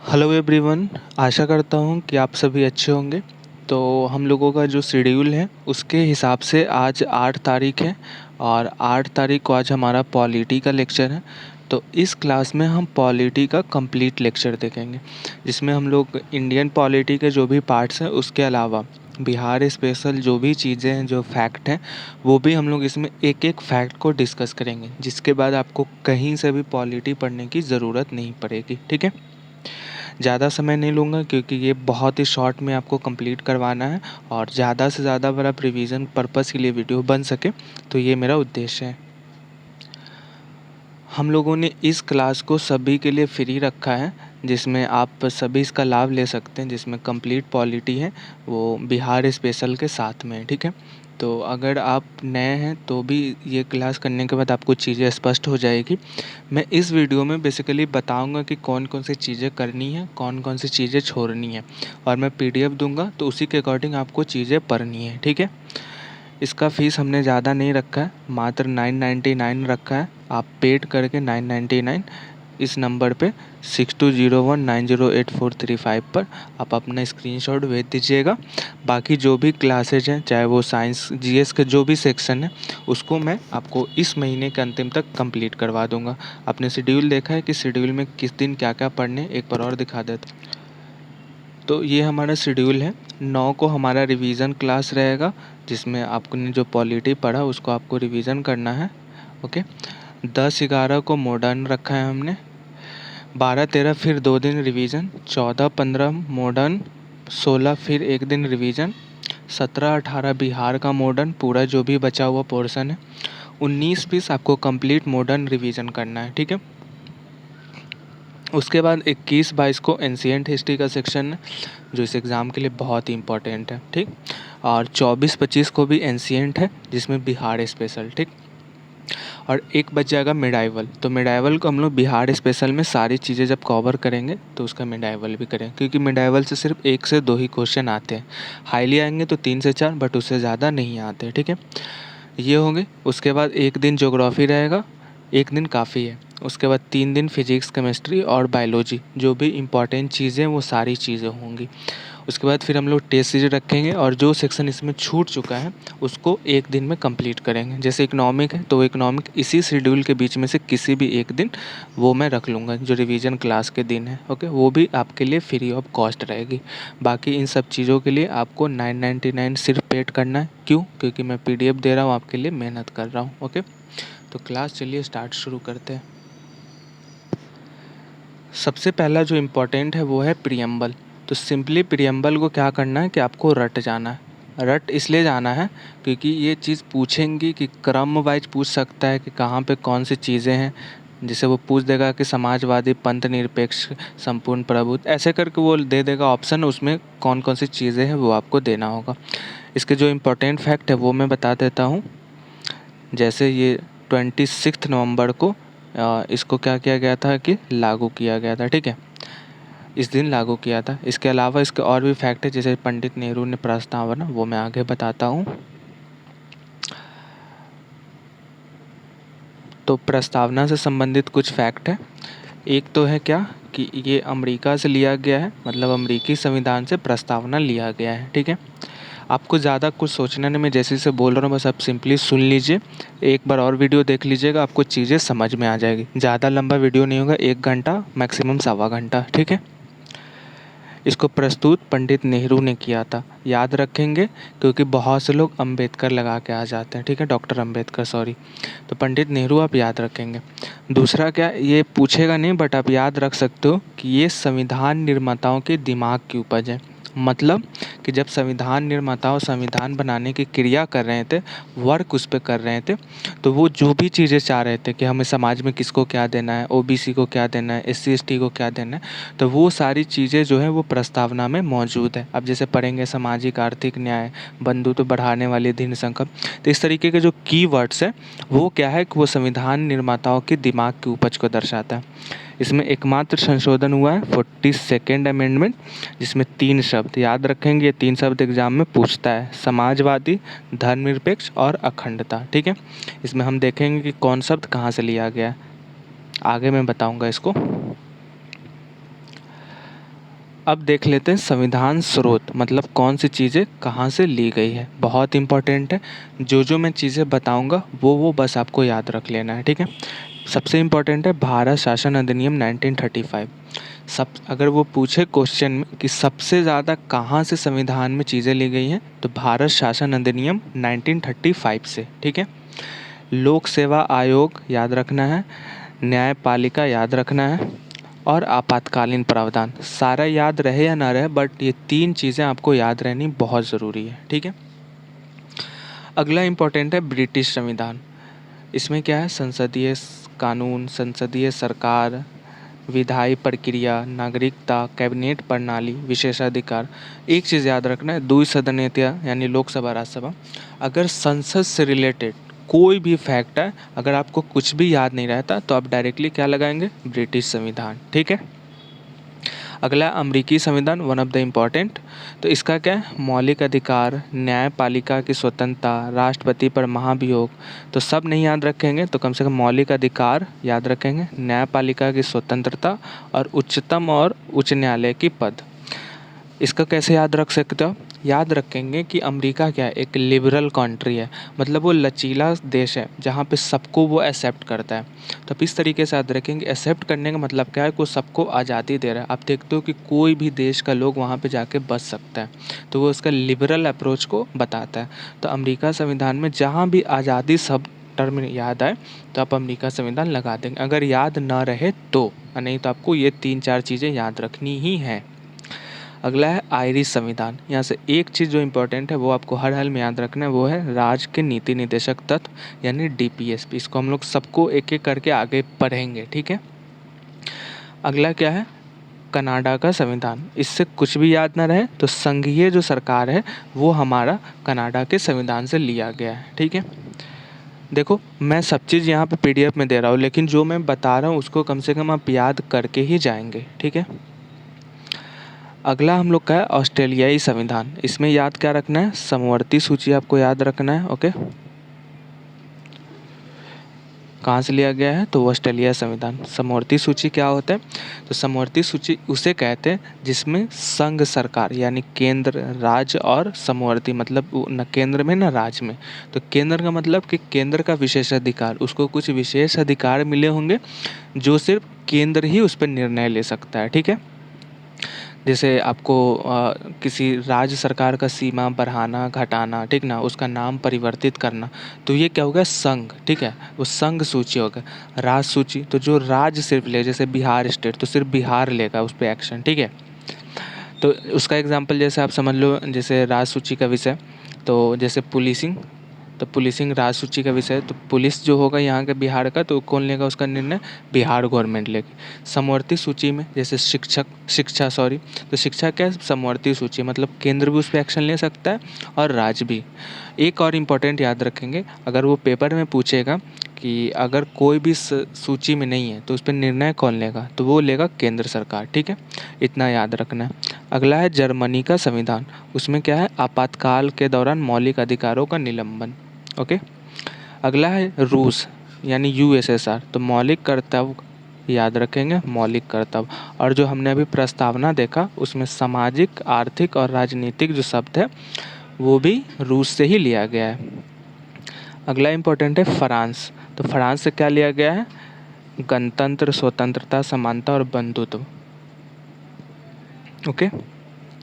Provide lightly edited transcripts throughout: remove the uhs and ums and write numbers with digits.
Hello everyone. आशा करता हूँ कि आप सभी अच्छे होंगे। तो हम लोगों का जो शेड्यूल है उसके हिसाब से आज 8 तारीख है और 8 तारीख को आज हमारा पॉलिटी का लेक्चर है। तो इस क्लास में हम पॉलिटी का कंप्लीट लेक्चर देखेंगे, जिसमें हम लोग इंडियन पॉलिटी के जो भी पार्ट्स हैं उसके अलावा बिहार स्पेशल जो भी चीज़ें हैं, जो फैक्ट हैं, वो भी हम लोग इसमें एक एक फैक्ट को डिस्कस करेंगे, जिसके बाद आपको कहीं से भी पॉलिटी पढ़ने की ज़रूरत नहीं पड़ेगी। ठीक है। ज़्यादा समय नहीं लूँगा क्योंकि ये बहुत ही शॉर्ट में आपको कंप्लीट करवाना है और ज़्यादा से ज़्यादा बड़ा रिवीजन पर्पस के लिए वीडियो बन सके, तो ये मेरा उद्देश्य है। हम लोगों ने इस क्लास को सभी के लिए फ्री रखा है, जिसमें आप सभी इसका लाभ ले सकते हैं, जिसमें कंप्लीट पॉलिटी है वो बिहार स्पेशल के साथ में है। ठीक है। तो अगर आप नए हैं तो भी ये क्लास करने के बाद आपको चीज़ें स्पष्ट हो जाएगी। मैं इस वीडियो में बेसिकली बताऊंगा कि कौन कौन सी चीज़ें करनी है, कौन कौन सी चीज़ें छोड़नी है, और मैं पीडीएफ दूंगा तो उसी के अकॉर्डिंग आपको चीज़ें पढ़नी है। ठीक है। इसका फ़ीस हमने ज़्यादा नहीं रखा है, मात्र 999 रखा है। आप पेड करके 999 इस नंबर पे 6201908435 पर आप अपना स्क्रीनशॉट भेज दीजिएगा। बाकी जो भी क्लासेज हैं, चाहे वो साइंस जीएस के जो भी सेक्शन है, उसको मैं आपको इस महीने के अंतिम तक कंप्लीट करवा दूंगा। आपने शेड्यूल देखा है कि शेड्यूल में किस दिन क्या क्या पढ़ने, एक बार और दिखा देता। तो ये हमारा शेड्यूल है। 9 को हमारा रिवीजन क्लास रहेगा, जिसमें आपने जो पॉलिटी पढ़ा उसको आपको रिवीजन करना है। ओके। 10-11 को मॉडर्न रखा है हमने। 12-13 फिर 2 दिन रिवीजन। 14-15 मॉडर्न। 16 फिर 1 दिन रिवीजन। 17-18 बिहार का मॉडर्न पूरा जो भी बचा हुआ पोर्शन है। 19-20 आपको कंप्लीट मॉडर्न रिवीजन करना है। ठीक है। उसके बाद 21-22 को एंशिएंट हिस्ट्री का सेक्शन है, जो इस एग्ज़ाम के लिए बहुत ही इंपॉर्टेंट है। ठीक। और 24-25 को भी एंशिएंट है, जिसमें बिहार स्पेशल। ठीक। और एक बच जाएगा मिडाइवल। तो मिडाइवल को हम लोग बिहार स्पेशल में सारी चीज़ें जब कवर करेंगे तो उसका मिडाइवल भी करेंगे, क्योंकि मिडाइवल से सिर्फ 1 से 2 ही क्वेश्चन आते हैं। हाईली आएंगे तो 3 से 4, बट उससे ज़्यादा नहीं आते। ठीक है। ये होंगे। उसके बाद 1 दिन ज्योग्राफी रहेगा, 1 दिन काफ़ी है। उसके बाद 3 दिन फिजिक्स, केमिस्ट्री और बायोलॉजी, जो भी इम्पॉर्टेंट चीज़ें वो सारी चीज़ें होंगी। उसके बाद फिर हम लोग टेस्ट सीरीज रखेंगे, और जो सेक्शन इसमें छूट चुका है उसको 1 दिन में कंप्लीट करेंगे। जैसे इकोनॉमिक है तो इकोनॉमिक इसी शेड्यूल के बीच में से किसी भी एक दिन वो मैं रख लूँगा, जो रिवीजन क्लास के दिन है। ओके। वो भी आपके लिए फ्री ऑफ कॉस्ट रहेगी। बाकी इन सब चीज़ों के लिए आपको 999 सिर्फ पेड करना है। क्यों? क्योंकि मैं पीडीएफ दे रहा हूँ, आपके लिए मेहनत कर रहा हूँ। ओके। तो क्लास चलिए स्टार्ट शुरू करते हैं। सबसे पहला जो इम्पोर्टेंट है वो है प्रियम्बल। तो सिंपली प्रियम्बल को क्या करना है कि आपको रट जाना है। रट इसलिए जाना है क्योंकि ये चीज़ पूछेंगी कि क्रम वाइज पूछ सकता है कि कहाँ पे कौन सी चीज़ें हैं। जैसे वो पूछ देगा कि समाजवादी, पंथ निरपेक्ष, संपूर्ण प्रभुत्व, ऐसे करके वो दे देगा ऑप्शन, उसमें कौन कौन सी चीज़ें हैं वो आपको देना होगा। इसके जो इम्पोर्टेंट फैक्ट है वो मैं बता देता हूँ। जैसे ये 26 नवंबर को इसको क्या किया गया था कि लागू किया गया था। ठीक है। इस दिन लागू किया था। इसके अलावा इसके और भी फैक्ट है, जैसे पंडित नेहरू ने प्रस्तावना, वो मैं आगे बताता हूँ। तो प्रस्तावना से संबंधित कुछ फैक्ट है। एक तो है क्या कि ये अमेरिका से लिया गया है, मतलब अमेरिकी संविधान से प्रस्तावना लिया गया है। ठीक है। आपको ज़्यादा कुछ सोचना नहीं, मैं जैसे से बोल रहा हूँ बस आप सिंपली सुन लीजिए। एक बार और वीडियो देख लीजिएगा, आपको चीज़ें समझ में आ जाएगी। ज़्यादा लंबा वीडियो नहीं होगा, 1 घंटा मैक्सिमम 1.25 घंटा। ठीक है। इसको प्रस्तुत पंडित नेहरू ने किया था, याद रखेंगे, क्योंकि बहुत से लोग अंबेडकर लगा के आ जाते हैं। ठीक है। Doctor Ambedkar, sorry. तो पंडित नेहरू आप याद रखेंगे। दूसरा क्या, ये पूछेगा नहीं बट आप याद रख सकते हो कि ये संविधान निर्माताओं के दिमाग की उपज है। मतलब कि जब संविधान निर्माताओं संविधान बनाने की क्रिया कर रहे थे, वर्क उस पर कर रहे थे, तो वो जो भी चीज़ें चाह रहे थे कि हमें समाज में किसको क्या देना है, ओबीसी को क्या देना है, एससी एसटी को क्या देना है, तो वो सारी चीज़ें जो है वो प्रस्तावना में मौजूद है। अब जैसे पढ़ेंगे सामाजिक आर्थिक न्याय, बंधुत्व बढ़ाने वाली धन संकट, तो इस तरीके के जो कीवर्ड्स है वो क्या है कि वो संविधान निर्माताओं के दिमाग की उपज को दर्शाता है। इसमें एकमात्र संशोधन हुआ है 42nd अमेंडमेंट, जिसमें 3 शब्द याद रखेंगे। ये 3 शब्द एग्जाम में पूछता है, समाजवादी, धर्मनिरपेक्ष और अखंडता। ठीक है। इसमें हम देखेंगे कि कौन शब्द कहाँ से लिया गया है, आगे मैं बताऊंगा इसको। अब देख लेते हैं संविधान स्रोत, मतलब कौन सी चीज़ें कहाँ से ली गई है। बहुत इंपॉर्टेंट है, जो मैं चीज़ें बताऊंगा वो बस आपको याद रख लेना है, ठीक है। सबसे इम्पोर्टेंट है भारत शासन अधिनियम 1935। सब अगर वो पूछे क्वेश्चन में कि सबसे ज़्यादा कहाँ से संविधान में चीज़ें ली गई हैं, तो भारत शासन अधिनियम 1935 से, ठीक है। लोक सेवा आयोग याद रखना है, न्यायपालिका याद रखना है, और आपातकालीन प्रावधान। सारा याद रहे या ना रहे, बट ये 3 चीज़ें आपको याद रहनी बहुत ज़रूरी है, ठीक है। अगला इम्पोर्टेंट है ब्रिटिश संविधान। इसमें क्या है, संसदीय कानून, संसदीय सरकार, विधायी प्रक्रिया, नागरिकता, कैबिनेट प्रणाली, विशेषाधिकार। एक चीज़ याद रखना है, द्विसदनीयता यानी लोकसभा राज्यसभा। अगर संसद से रिलेटेड कोई भी फैक्ट है, अगर आपको कुछ भी याद नहीं रहता, तो आप डायरेक्टली क्या लगाएंगे, ब्रिटिश संविधान, ठीक है। अगला अमेरिकी संविधान, वन ऑफ द इम्पॉर्टेंट। तो इसका क्या है, मौलिक अधिकार, न्यायपालिका की स्वतंत्रता, राष्ट्रपति पर महाभियोग। तो सब नहीं याद रखेंगे तो कम से कम मौलिक अधिकार याद रखेंगे, न्यायपालिका की स्वतंत्रता, और उच्चतम और उच्च न्यायालय की पद। इसका कैसे याद रख सकते हो, याद रखेंगे कि अमेरिका क्या है, एक लिबरल कंट्री है, मतलब वो लचीला देश है जहाँ पे सबको वो एक्सेप्ट करता है। तो आप इस तरीके से याद रखेंगे, एक्सेप्ट करने का मतलब क्या है, को सबको आज़ादी दे रहा है। आप देखते हो कि कोई भी देश का लोग वहाँ पे जाके बस सकता है, तो वो उसका लिबरल अप्रोच को बताता है। तो अमेरिका संविधान में जहाँ भी आज़ादी सब टर्म याद आए तो आप अमेरिका संविधान लगा देंगे, अगर याद ना रहे तो, नहीं तो आपको ये 3-4 चीज़ें याद रखनी ही हैं। अगला है आयरिश संविधान। यहाँ से एक चीज़ जो इम्पोर्टेंट है वो आपको हर हाल में याद रखना है, वो है राज्य के नीति निदेशक तत्व यानी डीपीएसपी। इसको हम लोग सबको एक एक करके आगे पढ़ेंगे, ठीक है। अगला क्या है, कनाडा का संविधान। इससे कुछ भी याद ना रहे तो संघीय जो सरकार है वो हमारा कनाडा के संविधान से लिया गया है, ठीक है। देखो मैं सब चीज़ यहाँ पे पीडीएफ में दे रहा हूँ, लेकिन जो मैं बता रहा हूँ उसको कम से कम आप याद करके ही जाएंगे, ठीक है। अगला हम लोग का है ऑस्ट्रेलियाई संविधान। इसमें याद क्या रखना है, समवर्ती सूची आपको याद रखना है, ओके। कहाँ से लिया गया है, तो ऑस्ट्रेलिया संविधान। समवर्ती सूची क्या होता है, तो समवर्ती सूची उसे कहते हैं जिसमें संघ सरकार यानी केंद्र, राज्य और समवर्ती, मतलब न केंद्र में न राज्य में। तो केंद्र का मतलब कि केंद्र का विशेष अधिकार, उसको कुछ विशेष अधिकार मिले होंगे जो सिर्फ केंद्र ही उस पर निर्णय ले सकता है, ठीक है। जैसे आपको किसी राज्य सरकार का सीमा बढ़ाना, घटाना, ठीक ना, उसका नाम परिवर्तित करना, तो ये क्या होगा, संघ, ठीक है। वो संघ सूची होगा। राज्य सूची तो जो राज्य सिर्फ ले, जैसे बिहार स्टेट तो सिर्फ बिहार लेगा उस पर एक्शन, ठीक है। तो उसका एग्जांपल जैसे आप समझ लो, जैसे राज्य सूची का विषय, तो जैसे पुलिसिंग, तो पुलिसिंग राज्य सूची का विषय है, तो पुलिस जो होगा यहाँ के बिहार का, तो कौन लेगा उसका निर्णय, बिहार गवर्नमेंट लेगी। समवर्ती सूची में जैसे शिक्षा सॉरी, तो शिक्षा क्या है, समवर्ती सूची, मतलब केंद्र भी उस पर एक्शन ले सकता है और राज्य भी। एक और इम्पोर्टेंट याद रखेंगे, अगर वो पेपर में पूछेगा कि अगर कोई भी सूची में नहीं है तो उस पर निर्णय कौन लेगा, तो वो लेगा केंद्र सरकार, ठीक है। इतना याद रखना है। अगला है जर्मनी का संविधान। उसमें क्या है, आपातकाल के दौरान मौलिक अधिकारों का निलंबन, ओके। अगला है रूस यानी यूएसएसआर। तो मौलिक कर्तव्य याद रखेंगे, मौलिक कर्तव्य। और जो हमने अभी प्रस्तावना देखा उसमें सामाजिक, आर्थिक और राजनीतिक जो शब्द है वो भी रूस से ही लिया गया है। अगला इम्पोर्टेंट है फ्रांस। तो फ्रांस से क्या लिया गया है, गणतंत्र, स्वतंत्रता, समानता और बंधुत्व, ओके।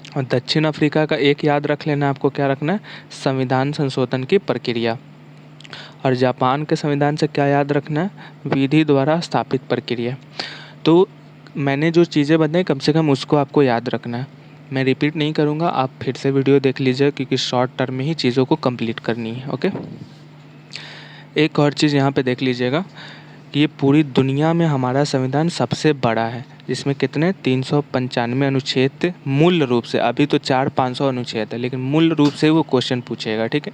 और दक्षिण अफ्रीका का एक याद रख लेना, आपको क्या रखना है, संविधान संशोधन की प्रक्रिया। और जापान के संविधान से क्या याद रखना है, विधि द्वारा स्थापित प्रक्रिया। तो मैंने जो चीज़ें बताई कम से कम उसको आपको याद रखना है। मैं रिपीट नहीं करूँगा, आप फिर से वीडियो देख लीजिए क्योंकि शॉर्ट टर्म में ही चीज़ों को कंप्लीट करनी है, ओके। एक और चीज़ यहाँ पे देख लीजिएगा कि ये पूरी दुनिया में हमारा संविधान सबसे बड़ा है, जिसमें कितने 395 अनुच्छेद थे मूल रूप से। अभी तो 400-500 अनुच्छेद है, लेकिन मूल रूप से वो क्वेश्चन पूछेगा, ठीक है।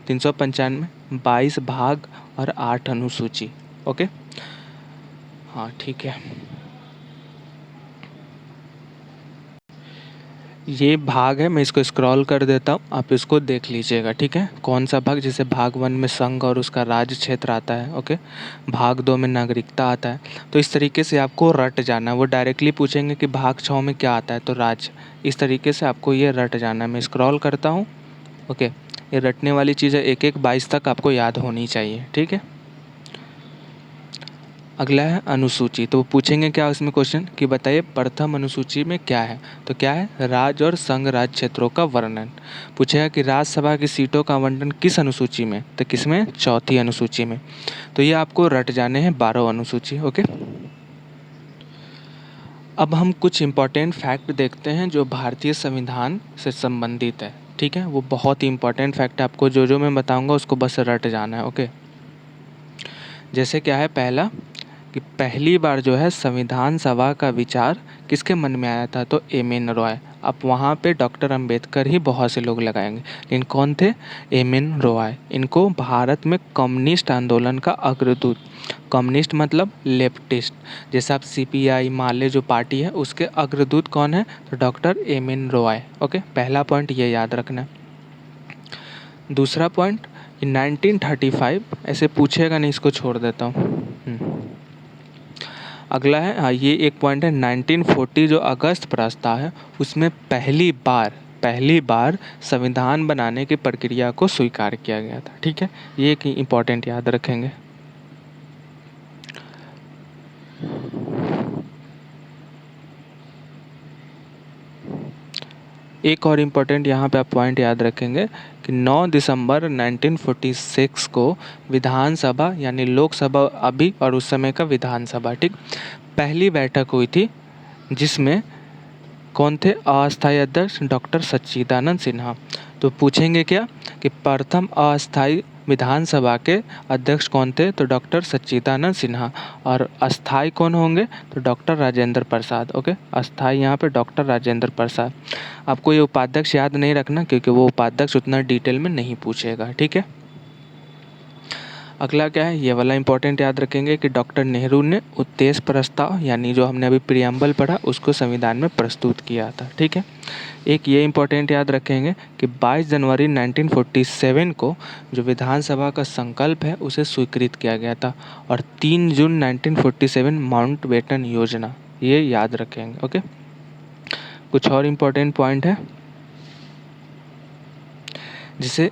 395, 22 भाग और 8 अनुसूची, ओके। हाँ ठीक है। ये भाग है, मैं इसको स्क्रॉल कर देता हूँ, आप इसको देख लीजिएगा, ठीक है। कौन सा भाग, जैसे भाग 1 में संघ और उसका राज्य क्षेत्र आता है, ओके। भाग 2 में नागरिकता आता है। तो इस तरीके से आपको रट जाना है। वो डायरेक्टली पूछेंगे कि भाग 6 में क्या आता है, तो राज्य। इस तरीके से आपको ये रट जाना है। मैं स्क्रॉल करता हूँ, ओके। ये रटने वाली चीज़ें 1-1 22 तक आपको याद होनी चाहिए, ठीक है। अगला है अनुसूची। तो वो पूछेंगे क्या उसमें क्वेश्चन कि बताइए प्रथम अनुसूची में क्या है। तो क्या है, राज्य और संघ राज्य क्षेत्रों का वर्णन। पूछेगा कि राज्यसभा की सीटों का आवंटन किस अनुसूची में, तो किसमें, चौथी अनुसूची में। तो ये आपको रट जाने हैं 12 अनुसूची, ओके। अब हम कुछ इम्पॉर्टेंट फैक्ट देखते हैं जो भारतीय संविधान से संबंधित है, ठीक है। वो बहुत ही इंपॉर्टेंट फैक्ट है, आपको जो जो मैं बताऊंगा उसको बस रट जाना है, ओके। जैसे क्या है, पहला कि पहली बार जो है संविधान सभा का विचार किसके मन में आया था, तो एम एन रॉय। अब वहाँ पे डॉक्टर अंबेडकर ही बहुत से लोग लगाएंगे, लेकिन कौन थे, एम एन रॉय। इनको भारत में कम्युनिस्ट आंदोलन का अग्रदूत, कम्युनिस्ट मतलब लेफ्टिस्ट, जैसे आप सीपीआई माले जो पार्टी है उसके अग्रदूत कौन है, तो doctor M N Roy, okay. पहला पॉइंट ये याद रखना है। दूसरा पॉइंट, 1935 ऐसे पूछेगा नहीं, इसको छोड़ देता हूँ। अगला है, हाँ, ये एक पॉइंट है, 1940 जो अगस्त प्रस्ताव है उसमें पहली बार संविधान बनाने की प्रक्रिया को स्वीकार किया गया था, ठीक है। ये एक इम्पॉर्टेंट याद रखेंगे। एक और इम्पॉर्टेंट यहाँ पे आप पॉइंट याद रखेंगे कि 9 दिसंबर 1946 को विधानसभा यानी लोकसभा अभी और उस समय का विधानसभा, ठीक, पहली बैठक हुई थी, जिसमें कौन थे, अस्थायी अध्यक्ष डॉक्टर सच्चिदानंद सिन्हा। तो पूछेंगे क्या कि प्रथम अस्थायी विधानसभा के अध्यक्ष कौन थे, तो डॉक्टर सच्चिदानंद सिन्हा। और अस्थायी कौन होंगे, तो डॉक्टर राजेंद्र प्रसाद, ओके। अस्थायी यहाँ पे डॉक्टर राजेंद्र प्रसाद। आपको ये उपाध्यक्ष याद नहीं रखना, क्योंकि वो उपाध्यक्ष उतना डिटेल में नहीं पूछेगा, ठीक है। अगला क्या है, ये वाला इंपॉर्टेंट याद रखेंगे कि डॉक्टर नेहरू ने उद्देश्य प्रस्ताव यानी जो हमने अभी प्रियम्बल पढ़ा उसको संविधान में प्रस्तुत किया था, ठीक है। एक ये इंपॉर्टेंट याद रखेंगे कि 22 जनवरी 1947 को जो विधानसभा का संकल्प है उसे स्वीकृत किया गया था, और 3 जून 1947 माउंटबेटन योजना, ये याद रखेंगे, ओके। कुछ और इम्पोर्टेंट पॉइंट है, जिसे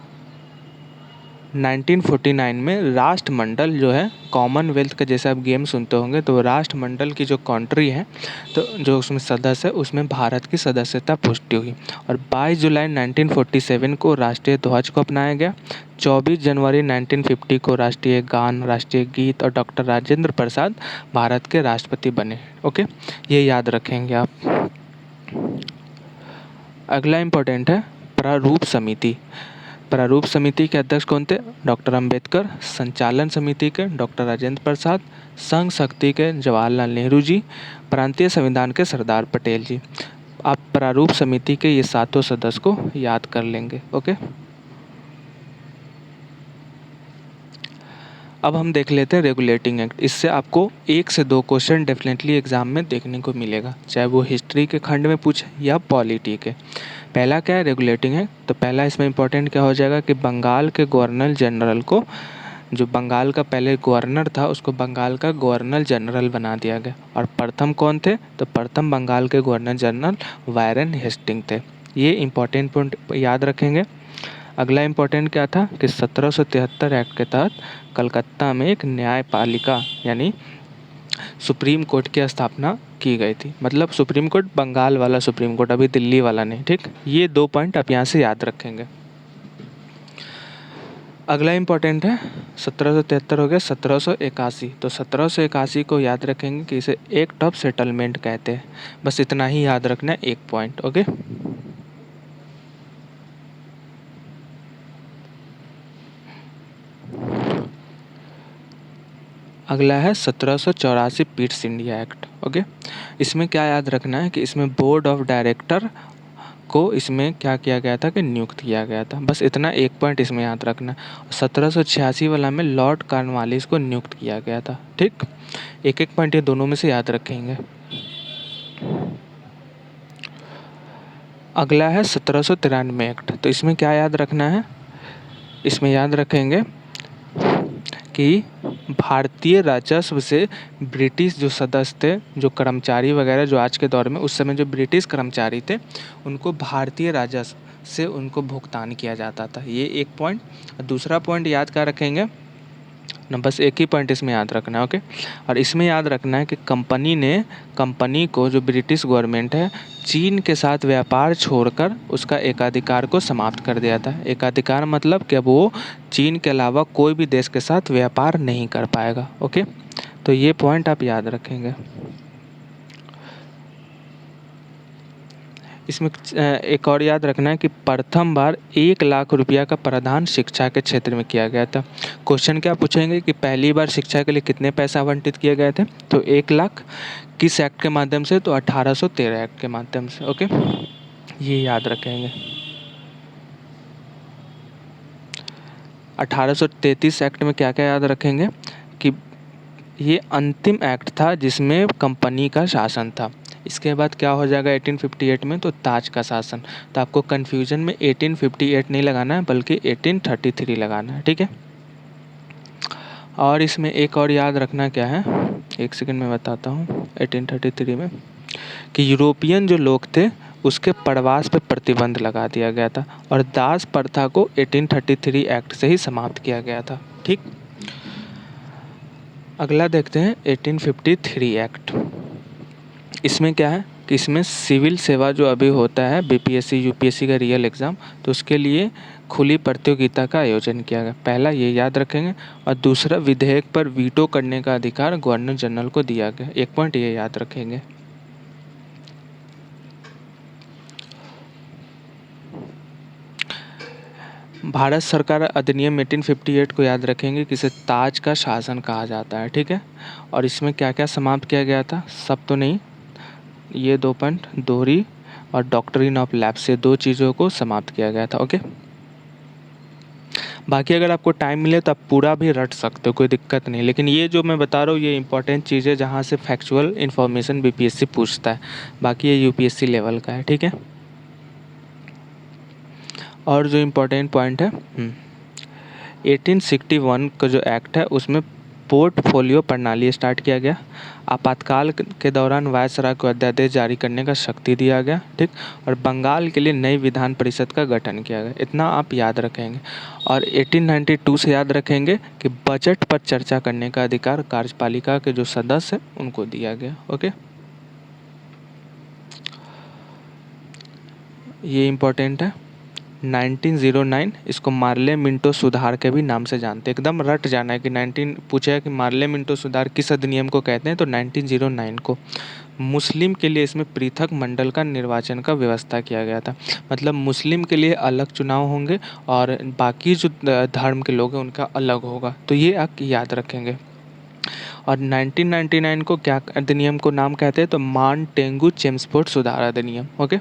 1949 में राष्ट्रमंडल जो है कॉमनवेल्थ का, जैसे आप गेम सुनते होंगे, तो राष्ट्रमंडल की जो कंट्री है, तो जो उसमें सदस्य है उसमें भारत की सदस्यता पुष्टि हुई। और 22 जुलाई 1947 को राष्ट्रीय ध्वज को अपनाया गया। 24 जनवरी 1950 को राष्ट्रीय गान, राष्ट्रीय गीत और डॉक्टर राजेंद्र प्रसाद भारत के राष्ट्रपति बने, ओके। ये याद रखेंगे आप। अगला इम्पोर्टेंट है प्रारूप समिति। प्रारूप समिति के अध्यक्ष कौन थे, डॉक्टर अंबेडकर। संचालन समिति के डॉक्टर राजेंद्र प्रसाद। संघ शक्ति के जवाहरलाल नेहरू जी। प्रांतीय संविधान के सरदार पटेल जी। आप प्रारूप समिति के ये 7 सदस्य को याद कर लेंगे, ओके। अब हम देख लेते हैं रेगुलेटिंग एक्ट। इससे आपको 1 से 2 क्वेश्चन डेफिनेटली एग्जाम में देखने को मिलेगा, चाहे वो हिस्ट्री के खंड में पूछे या पॉलिटी के। पहला क्या है, रेगुलेटिंग है। तो पहला इसमें इंपॉर्टेंट क्या हो जाएगा कि बंगाल के गवर्नर जनरल को, जो बंगाल का पहले गवर्नर था उसको बंगाल का गवर्नर जनरल बना दिया गया। और प्रथम कौन थे, तो प्रथम बंगाल के गवर्नर जनरल वारेन हेस्टिंग थे। ये इंपॉर्टेंट पॉइंट याद रखेंगे। अगला इम्पोर्टेंट क्या था कि 1773 एक्ट के तहत कलकत्ता में एक न्यायपालिका यानी सुप्रीम कोर्ट की स्थापना की गई थी। मतलब सुप्रीम कोर्ट बंगाल वाला सुप्रीम कोर्ट, अभी दिल्ली वाला नहीं, ठीक। ये 2 पॉइंट आप यहाँ से याद रखेंगे। अगला इम्पोर्टेंट है 1773 हो गया, 1781। तो 1781 को याद रखेंगे कि इसे एक्ट ऑफ सेटलमेंट कहते हैं। बस इतना ही याद रखना है, 1 पॉइंट, ओके। अगला है 1784 पिट्स इंडिया एक्ट, ओके। इसमें क्या याद रखना है कि इसमें बोर्ड ऑफ डायरेक्टर को इसमें क्या किया गया था कि नियुक्त किया गया था। बस इतना 1 पॉइंट इसमें याद रखना है। 1786 वाला में लॉर्ड कॉर्नवालिस को नियुक्त किया गया था, ठीक। 1-1 पॉइंट ये दोनों में से याद रखेंगे। अगला है 1793 एक्ट। तो इसमें क्या याद रखना है, इसमें याद रखेंगे कि भारतीय राजस्व से ब्रिटिश जो सदस्य थे, जो कर्मचारी वगैरह, जो आज के दौर में, उस समय जो ब्रिटिश कर्मचारी थे उनको भारतीय राजस्व से उनको भुगतान किया जाता था। ये एक पॉइंट। दूसरा पॉइंट याद क्या रखेंगे ना, बस एक ही पॉइंट इसमें याद रखना है, ओके। और इसमें याद रखना है कि कंपनी को, जो ब्रिटिश गवर्नमेंट है, चीन के साथ व्यापार छोड़कर उसका एकाधिकार को समाप्त कर दिया था। एकाधिकार मतलब कि अब वो चीन के अलावा कोई भी देश के साथ व्यापार नहीं कर पाएगा, ओके। तो ये पॉइंट आप याद रखेंगे। इसमें एक और याद रखना है कि प्रथम बार 1 लाख रुपया का प्रावधान शिक्षा के क्षेत्र में किया गया था। क्वेश्चन क्या पूछेंगे कि पहली बार शिक्षा के लिए कितने पैसे आवंटित किए गए थे, तो 1 लाख। किस एक्ट के माध्यम से, तो 1813 एक्ट के माध्यम से, ओके। ये याद रखेंगे। 1833 एक्ट में क्या क्या याद रखेंगे कि ये अंतिम एक्ट था जिसमें कंपनी का शासन था। इसके बाद क्या हो जाएगा 1858 में, तो ताज का शासन। तो आपको कन्फ्यूजन में 1858 नहीं लगाना है, बल्कि 1833 लगाना है, ठीक है। और इसमें एक और याद रखना क्या है, एक सेकंड में बताता हूँ। 1833 में कि यूरोपियन जो लोग थे उसके प्रवास पर प्रतिबंध लगा दिया गया था, और दास प्रथा को 1833 एक्ट से ही समाप्त किया गया था, ठीक। अगला देखते हैं 1853 एक्ट। इसमें क्या है कि इसमें सिविल सेवा जो अभी होता है, बीपीएससी यूपीएससी का रियल एग्ज़ाम, तो उसके लिए खुली प्रतियोगिता का आयोजन किया गया। पहला ये याद रखेंगे। और दूसरा, विधेयक पर वीटो करने का अधिकार गवर्नर जनरल को दिया गया। एक पॉइंट ये याद रखेंगे। भारत सरकार अधिनियम 1858 को याद रखेंगे कि इसे ताज का शासन कहा जाता है, ठीक है। और इसमें क्या क्या समाप्त किया गया था, सब तो नहीं, ये 2 पॉइंट, दोहरी और डॉक्ट्रिन ऑफ लैप्स, से 2 चीज़ों को समाप्त किया गया था, ओके। बाकी अगर आपको टाइम मिले तो आप पूरा भी रट सकते हो, कोई दिक्कत नहीं। लेकिन ये जो मैं बता रहा हूँ ये इंपॉर्टेंट चीज़ है जहाँ से फैक्चुअल इन्फॉर्मेशन बीपीएससी पूछता है। बाकी ये यूपीएससी लेवल का है, ठीक है। और जो इम्पोर्टेंट पॉइंट है, 1861 का जो एक्ट है उसमें पोर्टफोलियो प्रणाली स्टार्ट किया गया। आपातकाल के दौरान वायसराय को अध्यादेश जारी करने का शक्ति दिया गया, ठीक। और बंगाल के लिए नई विधान परिषद का गठन किया गया। इतना आप याद रखेंगे। और 1892 से याद रखेंगे कि बजट पर चर्चा करने का अधिकार कार्यपालिका के जो सदस्य हैं उनको दिया गया, ओके। ये इम्पोर्टेंट है। 1909, इसको मार्ले मिंटो सुधार के भी नाम से जानते हैं। एकदम रट जाना है कि 19 पूछा है कि मार्ले मिंटो सुधार किस अधिनियम को कहते हैं, तो 1909 को। मुस्लिम के लिए इसमें पृथक मंडल का निर्वाचन का व्यवस्था किया गया था। मतलब मुस्लिम के लिए अलग चुनाव होंगे और बाकी जो धर्म के लोग हैं उनका अलग होगा। तो ये आप याद रखेंगे। और 1999 को क्या अधिनियम को नाम कहते हैं, तो मानटेंगू चेम्सफोर्ड सुधार अधिनियम, ओके।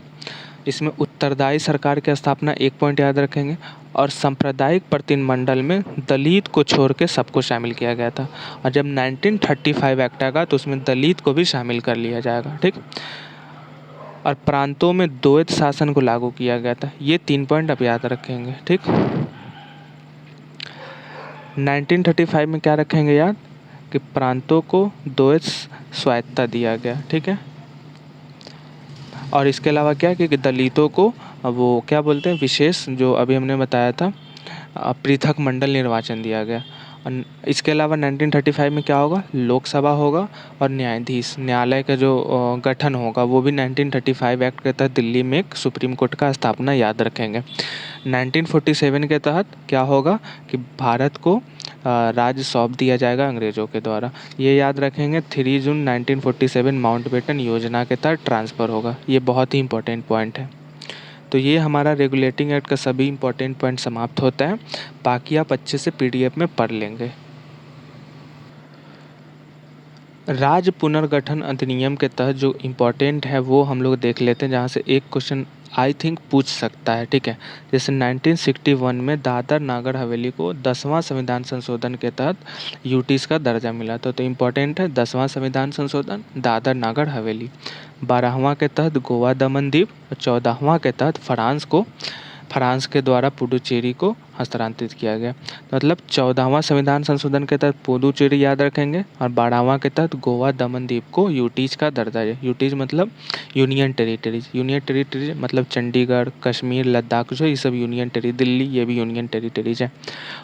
इसमें उत्तरदायी सरकार की स्थापना, एक पॉइंट याद रखेंगे। और सांप्रदायिक प्रतिनिधिमंडल में दलित को छोड़ के सबको शामिल किया गया था। और जब 1935 एक्ट आएगा तो उसमें दलित को भी शामिल कर लिया जाएगा, ठीक। और प्रांतों में द्वैत शासन को लागू किया गया था। ये 3 पॉइंट आप याद रखेंगे, ठीक। 1935 में क्या रखेंगे याद, कि प्रांतों को द्वैत स्वायत्तता दिया गया, ठीक है। और इसके अलावा क्या कि दलितों को वो क्या बोलते हैं, विशेष, जो अभी हमने बताया था, पृथक मंडल निर्वाचन दिया गया। और इसके अलावा 1935 में क्या होगा, लोकसभा होगा और न्यायाधीश, न्यायालय का जो गठन होगा वो भी 1935 एक्ट के तहत दिल्ली में एक सुप्रीम कोर्ट का स्थापना याद रखेंगे। 1947 के तहत क्या होगा कि भारत को राज्य सौंप दिया जाएगा अंग्रेज़ों के द्वारा। ये याद रखेंगे। 3 जून 1947 माउंटबेटन योजना के तहत ट्रांसफ़र होगा। ये बहुत ही इंपॉर्टेंट पॉइंट है। तो ये हमारा रेगुलेटिंग एक्ट का सभी इंपॉर्टेंट पॉइंट समाप्त होता है। बाकी आप अच्छे से पीडीएफ में पढ़ लेंगे। राज्य पुनर्गठन अधिनियम के तहत जो इम्पोर्टेंट है वो हम लोग देख लेते हैं, जहाँ से एक क्वेश्चन आई थिंक पूछ सकता है, ठीक है। जैसे 1961 में दादर नागर हवेली को 10वां संविधान संशोधन के तहत यूटीज़ का दर्जा मिला था। तो इम्पोर्टेंट है 10वां संविधान संशोधन, दादर नागर हवेली। 12वां के तहत गोवा दमन दीव और 14वां के तहत फ्रांस के द्वारा पुडुचेरी को हस्तांतरित किया गया। मतलब 14वां संविधान संशोधन के तहत पुडुचेरी याद रखेंगे और 12वां के तहत गोवा दमन द्वीप को यूटीज का दर्जा है। यूटीज मतलब यूनियन टेरिटरीज। यूनियन टेरिटरीज मतलब चंडीगढ़, कश्मीर, लद्दाख जो ये सब यूनियन टेरिटरी, दिल्ली ये भी यूनियन टेरिटरीज है।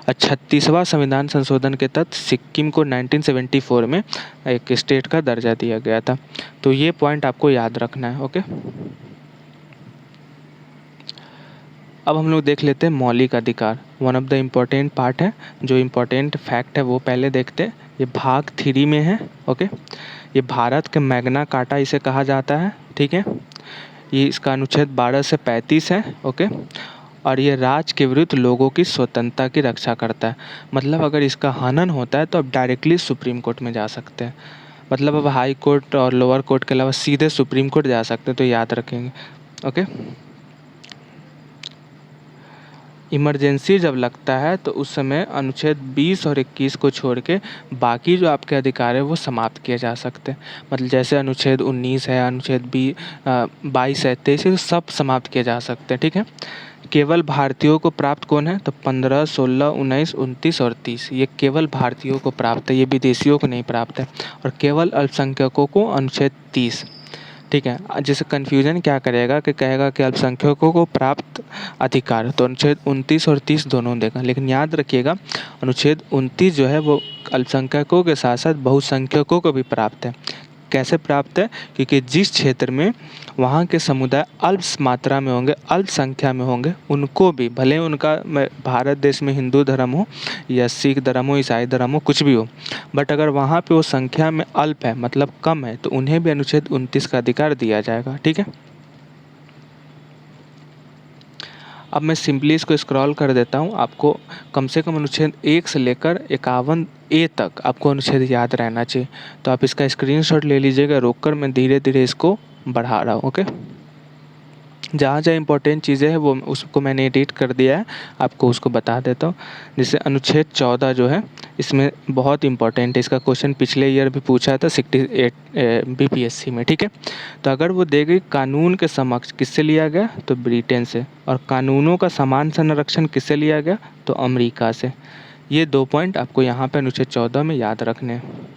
और 36वां संविधान संशोधन के तहत सिक्किम को 1974 में एक स्टेट का दर्जा दिया गया था। तो ये पॉइंट आपको याद रखना है, ओके। अब हम लोग देख लेते हैं मौलिक अधिकार। One of the important part है, जो इम्पोर्टेंट फैक्ट है वो पहले देखते हैं। ये भाग 3 में है, ओके। ये भारत के मैग्ना कार्टा इसे कहा जाता है, ठीक है। ये इसका अनुच्छेद 12 से 35 है, ओके। और ये राज्य के विरुद्ध लोगों की स्वतंत्रता की रक्षा करता है। मतलब अगर इसका हनन होता है तो आप डायरेक्टली सुप्रीम कोर्ट में जा सकते हैं। मतलब अब हाई कोर्ट और लोअर कोर्ट के अलावा सीधे सुप्रीम कोर्ट जा सकते हैं, तो याद रखेंगे, ओके। इमरजेंसी जब लगता है तो उस समय अनुच्छेद 20 और 21 को छोड़ के बाकी जो आपके अधिकार है वो समाप्त किए जा सकते हैं। मतलब जैसे अनुच्छेद 19 है, अनुच्छेद 22 है, 23 है, सब समाप्त किए जा सकते हैं, ठीक है। केवल भारतीयों को प्राप्त कौन है? तो 15, 16, 19, 29 और 30 ये केवल भारतीयों को प्राप्त है, ये विदेशियों को नहीं प्राप्त है। और केवल अल्पसंख्यकों को अनुच्छेद 30, ठीक है। जैसे कन्फ्यूजन क्या करेगा कि कहेगा कि अल्पसंख्यकों को प्राप्त अधिकार, तो अनुच्छेद 29 और 30 दोनों देगा। लेकिन याद रखिएगा अनुच्छेद 29 जो है वो अल्पसंख्यकों के साथ साथ बहुसंख्यकों को भी प्राप्त है। कैसे प्राप्त है? क्योंकि जिस क्षेत्र में वहाँ के समुदाय अल्प मात्रा में होंगे, अल्प संख्या में होंगे, उनको भी भले उनका भारत देश में हिंदू धर्म हो या सिख धर्म हो, ईसाई धर्म हो, कुछ भी हो, बट अगर वहाँ पे वो संख्या में अल्प है मतलब कम है, तो उन्हें भी अनुच्छेद 29 का अधिकार दिया जाएगा, ठीक है। अब मैं सिंपली इसको स्क्रॉल कर देता हूँ। आपको कम से कम अनुच्छेद 1 से लेकर 51A तक आपको अनुच्छेद याद रहना चाहिए। तो आप इसका स्क्रीनशॉट ले लीजिएगा, रोककर मैं धीरे धीरे इसको बढ़ा रहा हूँ, ओके। जहाँ जहाँ इंपॉर्टेंट चीज़ें हैं वो उसको मैंने एडिट कर दिया है, आपको उसको बता देता हूँ। जैसे अनुच्छेद 14 जो है इसमें बहुत इंपॉर्टेंट है, इसका क्वेश्चन पिछले ईयर भी पूछा था 68 BPSC में, ठीक है। तो अगर वो देगी कानून के समक्ष किससे लिया गया? तो ब्रिटेन से। और कानूनों का समान संरक्षण किससे लिया गया? तो अमेरिका से। ये 2 पॉइंट आपको यहाँ पे अनुच्छेद 14 में याद रखने हैं।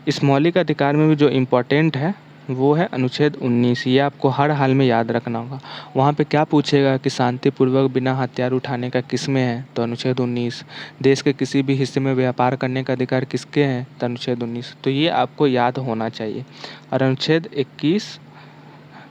इस मौलिक अधिकार में भी जो इम्पोर्टेंट है वो है अनुच्छेद 19। ये आपको हर हाल में याद रखना होगा। वहाँ पे क्या पूछेगा कि शांतिपूर्वक बिना हथियार उठाने का किसमें है? तो अनुच्छेद 19। देश के किसी भी हिस्से में व्यापार करने का अधिकार किसके हैं? तो अनुच्छेद 19। तो ये आपको याद होना चाहिए। और अनुच्छेद 21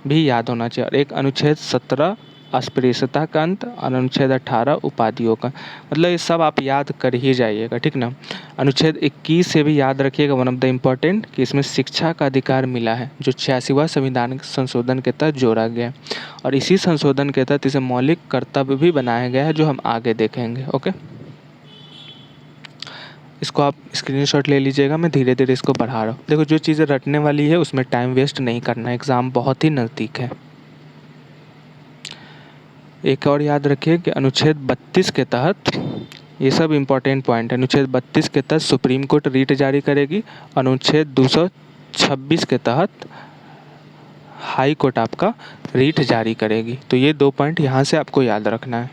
भी याद होना चाहिए। और एक अनुच्छेद 17 अस्पृश्यता का अंत और अनुच्छेद 18 उपाधियों का। मतलब ये सब आप याद कर ही जाइएगा, ठीक ना। अनुच्छेद 21 से भी याद रखिएगा वन ऑफ द इम्पोर्टेंट कि इसमें शिक्षा का अधिकार मिला है, जो 86वां संविधान संशोधन के तहत जोड़ा गया है। और इसी संशोधन के तहत इसे मौलिक कर्तव्य भी बनाया गया है, जो हम आगे देखेंगे, ओके। इसको आप स्क्रीनशॉट ले लीजिएगा, मैं धीरे धीरे इसको बढ़ा रहा हूँ। देखो जो चीज़ें रटने वाली है उसमें टाइम वेस्ट नहीं करना, एग्ज़ाम बहुत ही नज़दीक है। एक और याद रखिए कि अनुच्छेद 32 के तहत, ये सब इम्पोर्टेंट पॉइंट है, अनुच्छेद 32 के तहत सुप्रीम कोर्ट रीट जारी करेगी। अनुच्छेद 226 के तहत हाई कोर्ट आपका रीट जारी करेगी। तो ये 2 पॉइंट यहाँ से आपको याद रखना है।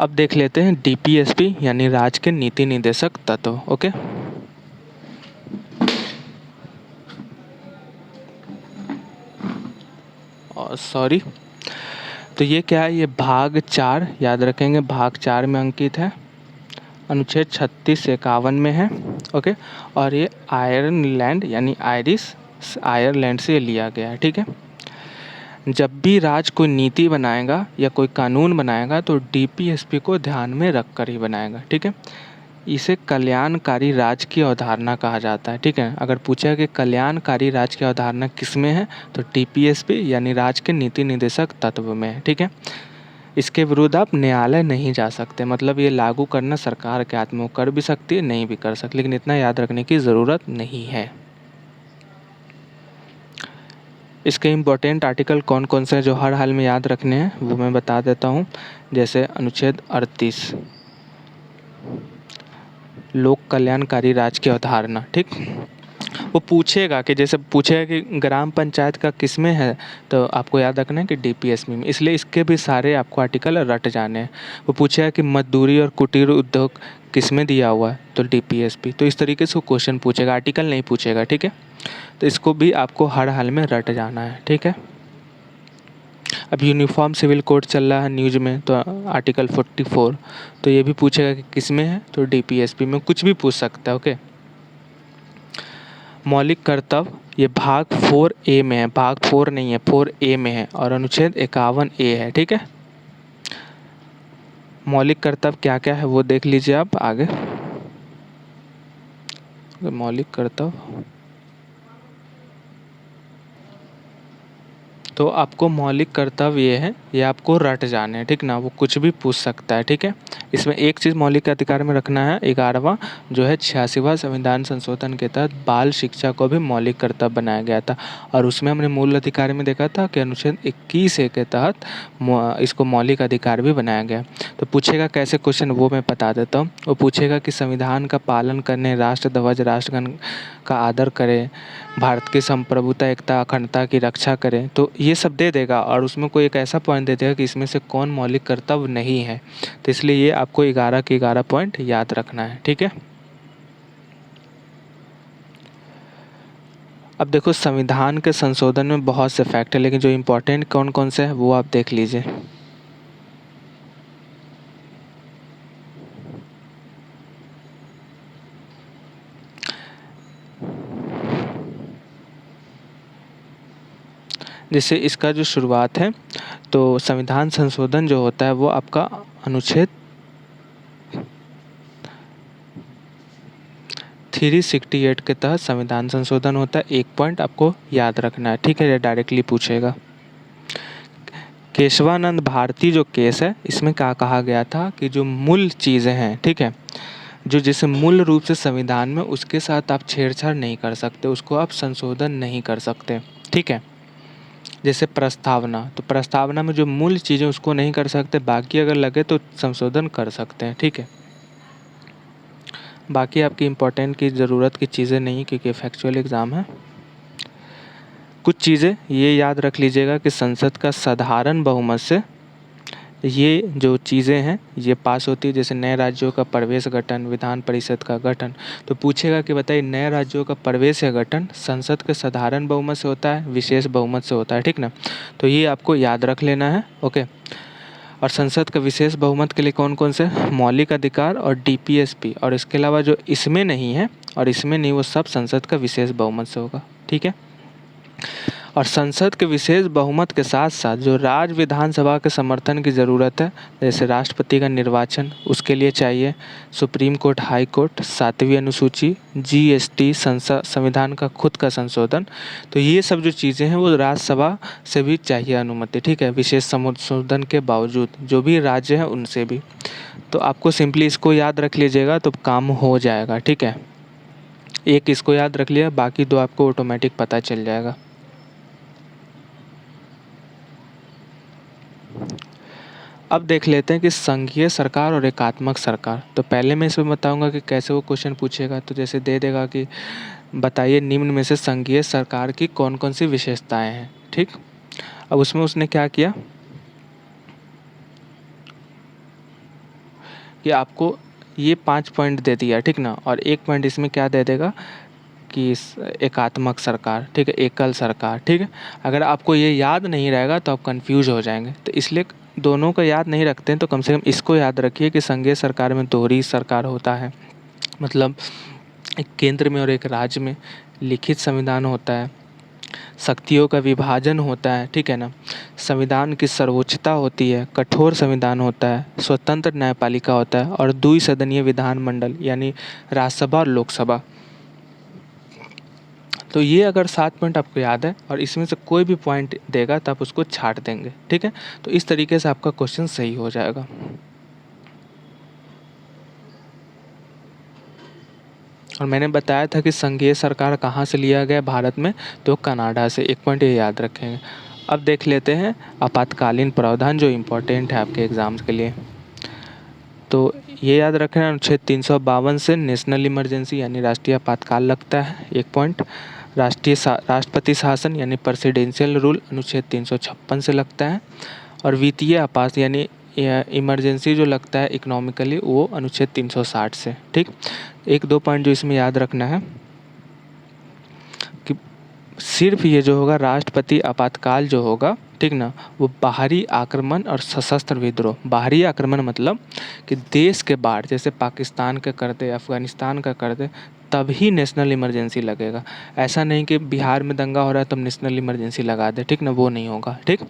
अब देख लेते हैं DPSP यानी राज्य के नीति निदेशक तत्व, ओके। सॉरी, तो ये क्या है? ये भाग 4 याद रखेंगे, भाग 4 में अंकित है, अनुच्छेद 36 से 51 में है, ओके। और ये आयरलैंड यानी आयरलैंड से लिया गया है, ठीक है। जब भी राज्य कोई नीति बनाएगा या कोई कानून बनाएगा तो DPSP को ध्यान में रख कर ही बनाएगा, ठीक है। इसे कल्याणकारी राज्य की अवधारणा कहा जाता है, ठीक है। अगर पूछा कि कल्याणकारी राज्य की अवधारणा किस में है तो DPSP यानी राज्य के नीति निदेशक तत्व में है, ठीक है। इसके विरुद्ध आप न्यायालय नहीं जा सकते, मतलब ये लागू करना सरकार के हाथ में, वो कर भी सकती है नहीं भी कर सकती, लेकिन इतना याद रखने की ज़रूरत नहीं है। इसके इम्पोर्टेंट आर्टिकल कौन कौन से हैं जो हर हाल में याद रखने हैं वो मैं बता देता हूँ। जैसे अनुच्छेद 38, लोक कल्याणकारी राज्य की अवधारणा, ठीक। वो पूछेगा कि जैसे पूछेगा कि ग्राम पंचायत का किस में है, तो आपको याद रखना है कि डीपीएसपी में, इसलिए इसके भी सारे आपको आर्टिकल रट जाने हैं। वो पूछेगा कि मजदूरी और कुटीर उद्योग किस में दिया हुआ है, तो डीपीएसपी। तो इस तरीके से वो क्वेश्चन पूछेगा, आर्टिकल नहीं पूछेगा, ठीक है। तो इसको भी आपको हर हाल में रट जाना है, ठीक है। अब यूनिफॉर्म सिविल कोड चल रहा है न्यूज़ में, तो आर्टिकल 44, तो ये भी पूछेगा कि किस में है, तो डीपीएसपी में। कुछ भी पूछ सकता है, ओके। मौलिक कर्तव्य ये भाग 4A में है, भाग 4 नहीं है, 4A में है, और अनुच्छेद 51A है, ठीक है। मौलिक कर्तव्य क्या क्या है वो देख लीजिए आप आगे। मौलिक कर्तव्य, तो आपको मौलिक कर्तव्य ये है, ये आपको रट जाने हैं, ठीक ना। वो कुछ भी पूछ सकता है, ठीक है। इसमें एक चीज़ मौलिक अधिकार में रखना है, 11वां जो है 86वां संविधान संशोधन के तहत बाल शिक्षा को भी मौलिक कर्तव्य बनाया गया था, और उसमें हमने मूल अधिकार में देखा था कि अनुच्छेद 21A के तहत इसको मौलिक अधिकार भी बनाया गया। तो पूछेगा कैसे क्वेश्चन वो मैं बता देता हूँ। वो पूछेगा कि संविधान का पालन करने, राष्ट्र ध्वज राष्ट्रगान का आदर करें, भारत की संप्रभुता एकता अखंडता की रक्षा करें, तो ये सब दे देगा, और उसमें कोई एक ऐसा पॉइंट दे देगा कि इसमें से कौन मौलिक कर्तव्य नहीं है। तो इसलिए ये आपको 11 के 11 पॉइंट याद रखना है, ठीक है। अब देखो संविधान के संशोधन में बहुत से फैक्ट है, लेकिन जो इम्पोर्टेंट कौन कौन से हैं वो आप देख लीजिए। जैसे इसका जो शुरुआत है, तो संविधान संशोधन जो होता है वो आपका अनुच्छेद 368 के तहत संविधान संशोधन होता है। एक पॉइंट आपको याद रखना है, ठीक है, ये डायरेक्टली पूछेगा। केशवानंद भारती जो केस है, इसमें क्या कहा गया था कि जो मूल चीज़ें हैं, ठीक है, जो जैसे मूल रूप से संविधान में, उसके साथ आप छेड़छाड़ नहीं कर सकते, उसको आप संशोधन नहीं कर सकते, ठीक है। जैसे प्रस्तावना, तो प्रस्तावना में जो मूल चीज़ें उसको नहीं कर सकते, बाकी अगर लगे तो संशोधन कर सकते हैं, ठीक है। बाकी आपकी इम्पोर्टेंट की ज़रूरत की चीज़ें नहीं, क्योंकि फैक्चुअल एग्ज़ाम है। कुछ चीज़ें ये याद रख लीजिएगा कि संसद का साधारण बहुमत से ये जो चीज़ें हैं ये पास होती है। जैसे नए राज्यों का प्रवेश गठन, विधान परिषद का गठन, तो पूछेगा कि बताइए नए राज्यों का प्रवेश या गठन संसद के साधारण बहुमत से होता है, विशेष बहुमत से होता है, ठीक ना। तो ये आपको याद रख लेना है, ओके। और संसद का विशेष बहुमत के लिए कौन कौन से, मौलिक अधिकार और डीपीएसपी, और इसके अलावा जो इसमें नहीं है और इसमें नहीं, वो सब संसद का विशेष बहुमत से होगा, ठीक है। और संसद के विशेष बहुमत के साथ साथ जो राज्य विधानसभा के समर्थन की ज़रूरत है, जैसे राष्ट्रपति का निर्वाचन, उसके लिए चाहिए सुप्रीम कोर्ट, हाई कोर्ट, 7वीं अनुसूची, जीएसटी, संविधान का खुद का संशोधन, तो ये सब जो चीज़ें हैं वो राज्यसभा से भी चाहिए अनुमति, ठीक है, विशेष संशोधन के बावजूद, जो भी राज्य हैं उनसे भी। तो आपको सिंपली इसको याद रख लीजिएगा तो काम हो जाएगा, ठीक है। एक इसको याद रख लिया, बाकी दो आपको ऑटोमेटिक पता चल जाएगा। अब देख लेते हैं कि संघीय सरकार और एकात्मक सरकार। तो पहले मैं इसमें बताऊंगा कि कैसे वो क्वेश्चन पूछेगा। तो जैसे दे देगा कि बताइए निम्न में से संघीय सरकार की कौन कौन सी विशेषताएं हैं, ठीक। अब उसमें उसने क्या किया कि आपको ये 5 पॉइंट दे दिया, ठीक ना, और एक पॉइंट इसमें क्या दे देगा कि एकात्मक सरकार, ठीक है, एकल सरकार, ठीक है। अगर आपको ये याद नहीं रहेगा तो आप कंफ्यूज हो जाएंगे, तो इसलिए दोनों को याद नहीं रखते हैं तो कम से कम इसको याद रखिए कि संघीय सरकार में दोहरी सरकार होता है, मतलब एक केंद्र में और एक राज्य में, लिखित संविधान होता है, शक्तियों का विभाजन होता है, ठीक है ना, संविधान की सर्वोच्चता होती है, कठोर संविधान होता है, स्वतंत्र न्यायपालिका होता है, और द्विसदनीय विधानमंडल यानी राज्यसभा और लोकसभा। तो ये अगर 7 पॉइंट आपको याद है और इसमें से कोई भी पॉइंट देगा तो आप उसको छाट देंगे, ठीक है। तो इस तरीके से आपका क्वेश्चन सही हो जाएगा। और मैंने बताया था कि संघीय सरकार कहाँ से लिया गया भारत में, तो कनाडा से। एक पॉइंट ये याद रखेंगे। अब देख लेते हैं आपातकालीन प्रावधान जो इम्पोर्टेंट है आपके एग्ज़ाम्स के लिए। तो ये याद रखना, अनुच्छेद 352 से नेशनल इमरजेंसी यानी राष्ट्रीय आपातकाल लगता है। एक पॉइंट, राष्ट्रपति शासन यानी प्रेसिडेंशियल रूल अनुच्छेद 356 से लगता है। और वित्तीय आपात यानी इमरजेंसी जो लगता है इकोनॉमिकली, वो अनुच्छेद 360 से। ठीक, एक दो पॉइंट जो इसमें याद रखना है कि सिर्फ ये जो होगा राष्ट्रपति आपातकाल जो होगा, ठीक ना, वो बाहरी आक्रमण और सशस्त्र विद्रोह। बाहरी आक्रमण मतलब कि देश के बाहर, जैसे पाकिस्तान का कर दे, अफगानिस्तान का कर दे, तभी नेशनल इमरजेंसी लगेगा। ऐसा नहीं कि बिहार में दंगा हो रहा है तब नेशनल इमरजेंसी लगा दे, ठीक ना, वो नहीं होगा। ठीक,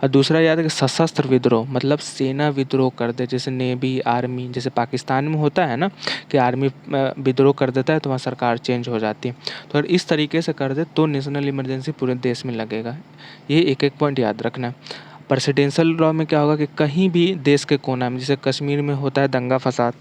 और दूसरा याद है कि सशस्त्र विद्रोह मतलब सेना विद्रोह कर दे, जैसे नेवी, आर्मी, जैसे पाकिस्तान में होता है ना कि आर्मी विद्रोह कर देता है तो वहाँ सरकार चेंज हो जाती है। तो अगर इस तरीके से कर दे तो नेशनल इमरजेंसी पूरे देश में लगेगा। ये एक एक पॉइंट याद रखना है। प्रेसिडेंशियल लॉ में क्या होगा कि कहीं भी देश के कोना में, जैसे कश्मीर में होता है दंगा फसाद,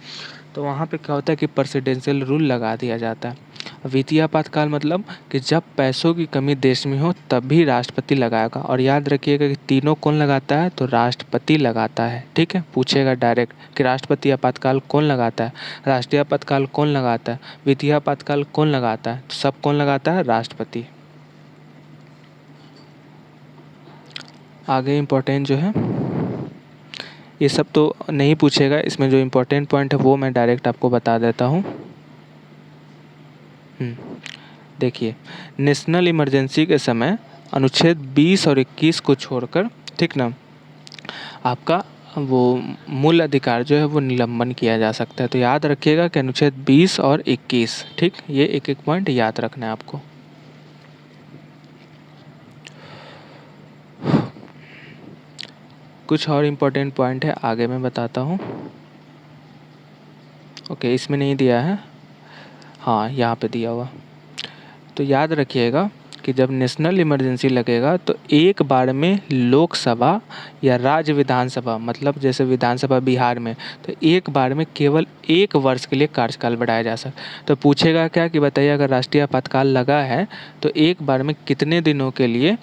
तो वहाँ पे क्या होता है कि प्रेसिडेंशियल रूल लगा दिया जाता है। वित्तीय आपातकाल मतलब कि जब पैसों की कमी देश में हो तब भी राष्ट्रपति लगाएगा। और याद रखिएगा कि तीनों कौन लगाता है, तो राष्ट्रपति लगाता है। ठीक है, पूछेगा डायरेक्ट कि राष्ट्रपति आपातकाल कौन लगाता है, राष्ट्रीय आपातकाल कौन लगाता है, वित्तीय आपातकाल कौन लगाता है, तो सब कौन लगाता है, राष्ट्रपति। आगे इम्पोर्टेंट जो है, ये सब तो नहीं पूछेगा, इसमें जो इम्पोर्टेंट पॉइंट है वो मैं डायरेक्ट आपको बता देता हूँ। देखिए, नेशनल इमरजेंसी के समय अनुच्छेद 20 और 21 को छोड़कर, ठीक ना, आपका वो मूल अधिकार जो है वो निलंबन किया जा सकता है। तो याद रखिएगा कि अनुच्छेद 20 और 21, ठीक, ये एक एक पॉइंट याद रखना है आपको। कुछ और इम्पोर्टेंट पॉइंट है, आगे मैं बताता हूँ। ओके, इसमें नहीं दिया है, हाँ यहाँ पे दिया हुआ। तो याद रखिएगा कि जब नेशनल इमरजेंसी लगेगा तो एक बार में लोकसभा या राज्य विधानसभा, मतलब जैसे विधानसभा बिहार में, तो एक बार में केवल 1 वर्ष के लिए कार्यकाल बढ़ाया जा सकता। तो पूछेगा क्या कि बताइए, अगर राष्ट्रीय आपातकाल लगा है तो एक बार में कितने दिनों के लिए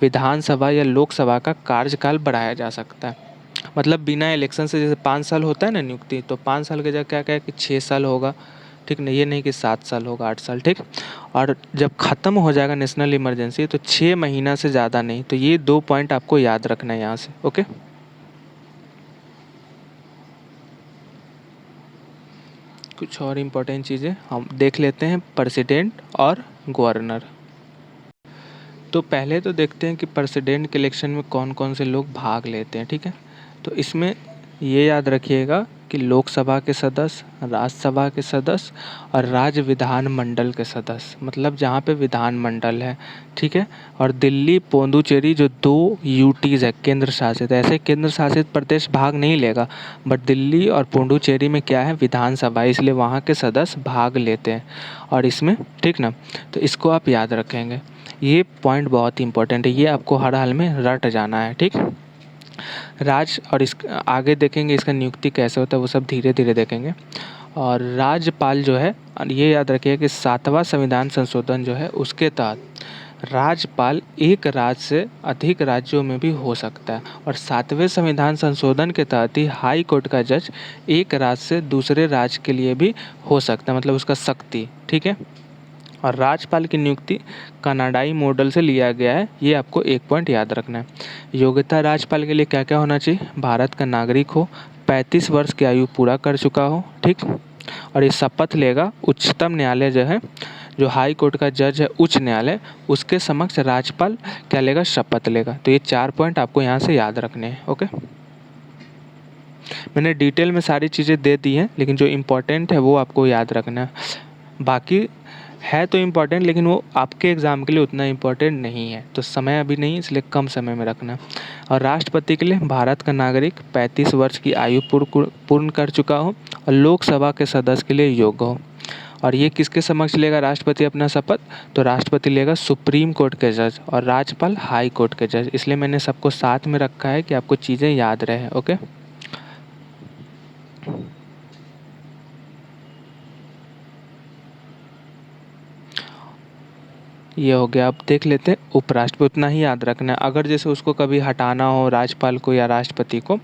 विधानसभा या लोकसभा का कार्यकाल बढ़ाया जा सकता है। मतलब बिना इलेक्शन से, जैसे 5 साल होता है ना नियुक्ति, तो 5 साल के जगह क्या क्या है कि 6 साल होगा। ठीक नहीं, ये नहीं कि 7 साल होगा, 8 साल। ठीक, और जब ख़त्म हो जाएगा नेशनल इमरजेंसी तो 6 महीना से ज़्यादा नहीं। तो ये 2 पॉइंट आपको याद रखना है यहाँ से। ओके, कुछ और इम्पोर्टेंट चीज़ें हम देख लेते हैं, प्रेसिडेंट और गवर्नर। तो पहले तो देखते हैं कि प्रेसिडेंट के इलेक्शन में कौन कौन से लोग भाग लेते हैं। ठीक है, तो इसमें ये याद रखिएगा कि लोकसभा के सदस्य, राज्यसभा के सदस्य और राज्य विधानमंडल के सदस्य, मतलब जहाँ पे विधानमंडल है। ठीक है, और दिल्ली, पुडुचेरी जो 2 यूटीज़ है, केंद्र शासित, ऐसे केंद्र शासित प्रदेश भाग नहीं लेगा, बट दिल्ली और पुडुचेरी में क्या है, विधानसभा, इसलिए वहाँ के सदस्य भाग लेते हैं। और इसमें, ठीक ना, तो इसको आप याद रखेंगे। ये पॉइंट बहुत ही इंपॉर्टेंट है, ये आपको हर हाल में रट जाना है। ठीक, राज और इस आगे देखेंगे इसका नियुक्ति कैसे होता है, वो सब धीरे धीरे देखेंगे। और राज्यपाल जो है, ये याद रखिए कि 7वां संविधान संशोधन जो है उसके तहत राज्यपाल एक राज्य से अधिक राज्यों में भी हो सकता है। और 7वें संविधान संशोधन के तहत ही हाई कोर्ट का जज एक राज्य से दूसरे राज्य के लिए भी हो सकता है, मतलब उसका शक्ति। ठीक है, और राज्यपाल की नियुक्ति कनाडाई मॉडल से लिया गया है, ये आपको एक पॉइंट याद रखना है। योग्यता राज्यपाल के लिए क्या क्या होना चाहिए, भारत का नागरिक हो, 35 वर्ष की आयु पूरा कर चुका हो। ठीक, और ये शपथ लेगा उच्चतम न्यायालय जो है, जो हाई कोर्ट का जज है उच्च न्यायालय, उसके समक्ष राज्यपाल क्या लेगा, शपथ लेगा। तो ये 4 पॉइंट आपको यहाँ से याद रखने हैं। ओके, मैंने डिटेल में सारी चीज़ें दे दी हैं, लेकिन जो इम्पोर्टेंट है वो आपको याद रखना है। बाकी है तो इम्पॉर्टेंट, लेकिन वो आपके एग्ज़ाम के लिए उतना इम्पॉर्टेंट नहीं है, तो समय अभी नहीं, इसलिए कम समय में रखना। और राष्ट्रपति के लिए भारत का नागरिक 35 वर्ष की आयु पूर्ण कर चुका हो और लोकसभा के सदस्य के लिए योग्य हो। और ये किसके समक्ष लेगा राष्ट्रपति अपना शपथ, तो राष्ट्रपति लेगा सुप्रीम कोर्ट के जज और राज्यपाल हाई कोर्ट के जज। इसलिए मैंने सबको साथ में रखा है कि आपको चीज़ें याद रहे। ओके, ये हो गया। अब देख लेते हैं उपराष्ट्रपति, उतना ही याद रखना है। अगर जैसे उसको कभी हटाना हो राज्यपाल को या राष्ट्रपति को,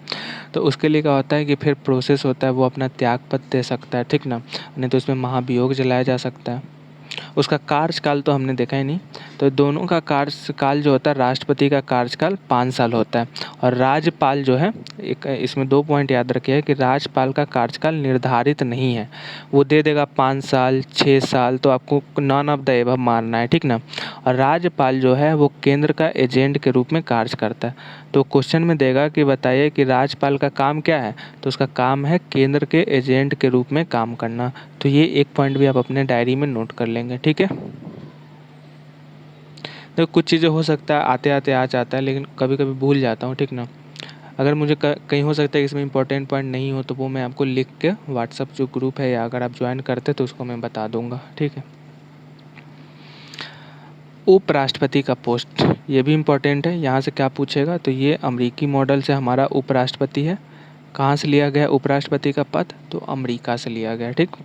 तो उसके लिए क्या होता है कि फिर प्रोसेस होता है, वो अपना त्यागपत्र दे सकता है, ठीक ना। नहीं तो उसमें महाभियोग जलाया जा सकता है। उसका कार्यकाल तो हमने देखा ही नहीं। तो दोनों का कार्यकाल जो होता है, राष्ट्रपति का कार्यकाल 5 साल होता है और राज्यपाल जो है, एक इसमें 2 पॉइंट याद रखिए कि राज्यपाल का कार्यकाल निर्धारित नहीं है। वो दे देगा 5 साल 6 साल, तो आपको नॉन ऑफ द एबव मानना है, ठीक ना। और राज्यपाल जो है वो केंद्र का एजेंट के रूप में कार्य करता है। तो क्वेश्चन में देगा कि बताइए कि राज्यपाल का काम क्या है, तो उसका काम है केंद्र के एजेंट के रूप में काम करना। तो ये एक पॉइंट भी आप अपने डायरी में नोट कर लेंगे, ठीक है। तो कुछ चीज़ें हो सकता है आते आते आ जाता है, लेकिन कभी कभी भूल जाता हूँ, ठीक ना। अगर मुझे कहीं हो सकता है कि इसमें इंपॉर्टेंट पॉइंट नहीं हो, तो वो मैं आपको लिख के व्हाट्सअप जो ग्रुप है, या अगर आप ज्वाइन करते तो उसको मैं बता दूंगा, ठीक है। उपराष्ट्रपति का पोस्ट, ये भी इम्पोर्टेंट है। यहाँ से क्या पूछेगा, तो ये अमेरिकी मॉडल से हमारा उपराष्ट्रपति है। कहाँ से लिया गया उपराष्ट्रपति का पद, तो अमेरिका से लिया गया, ठीक।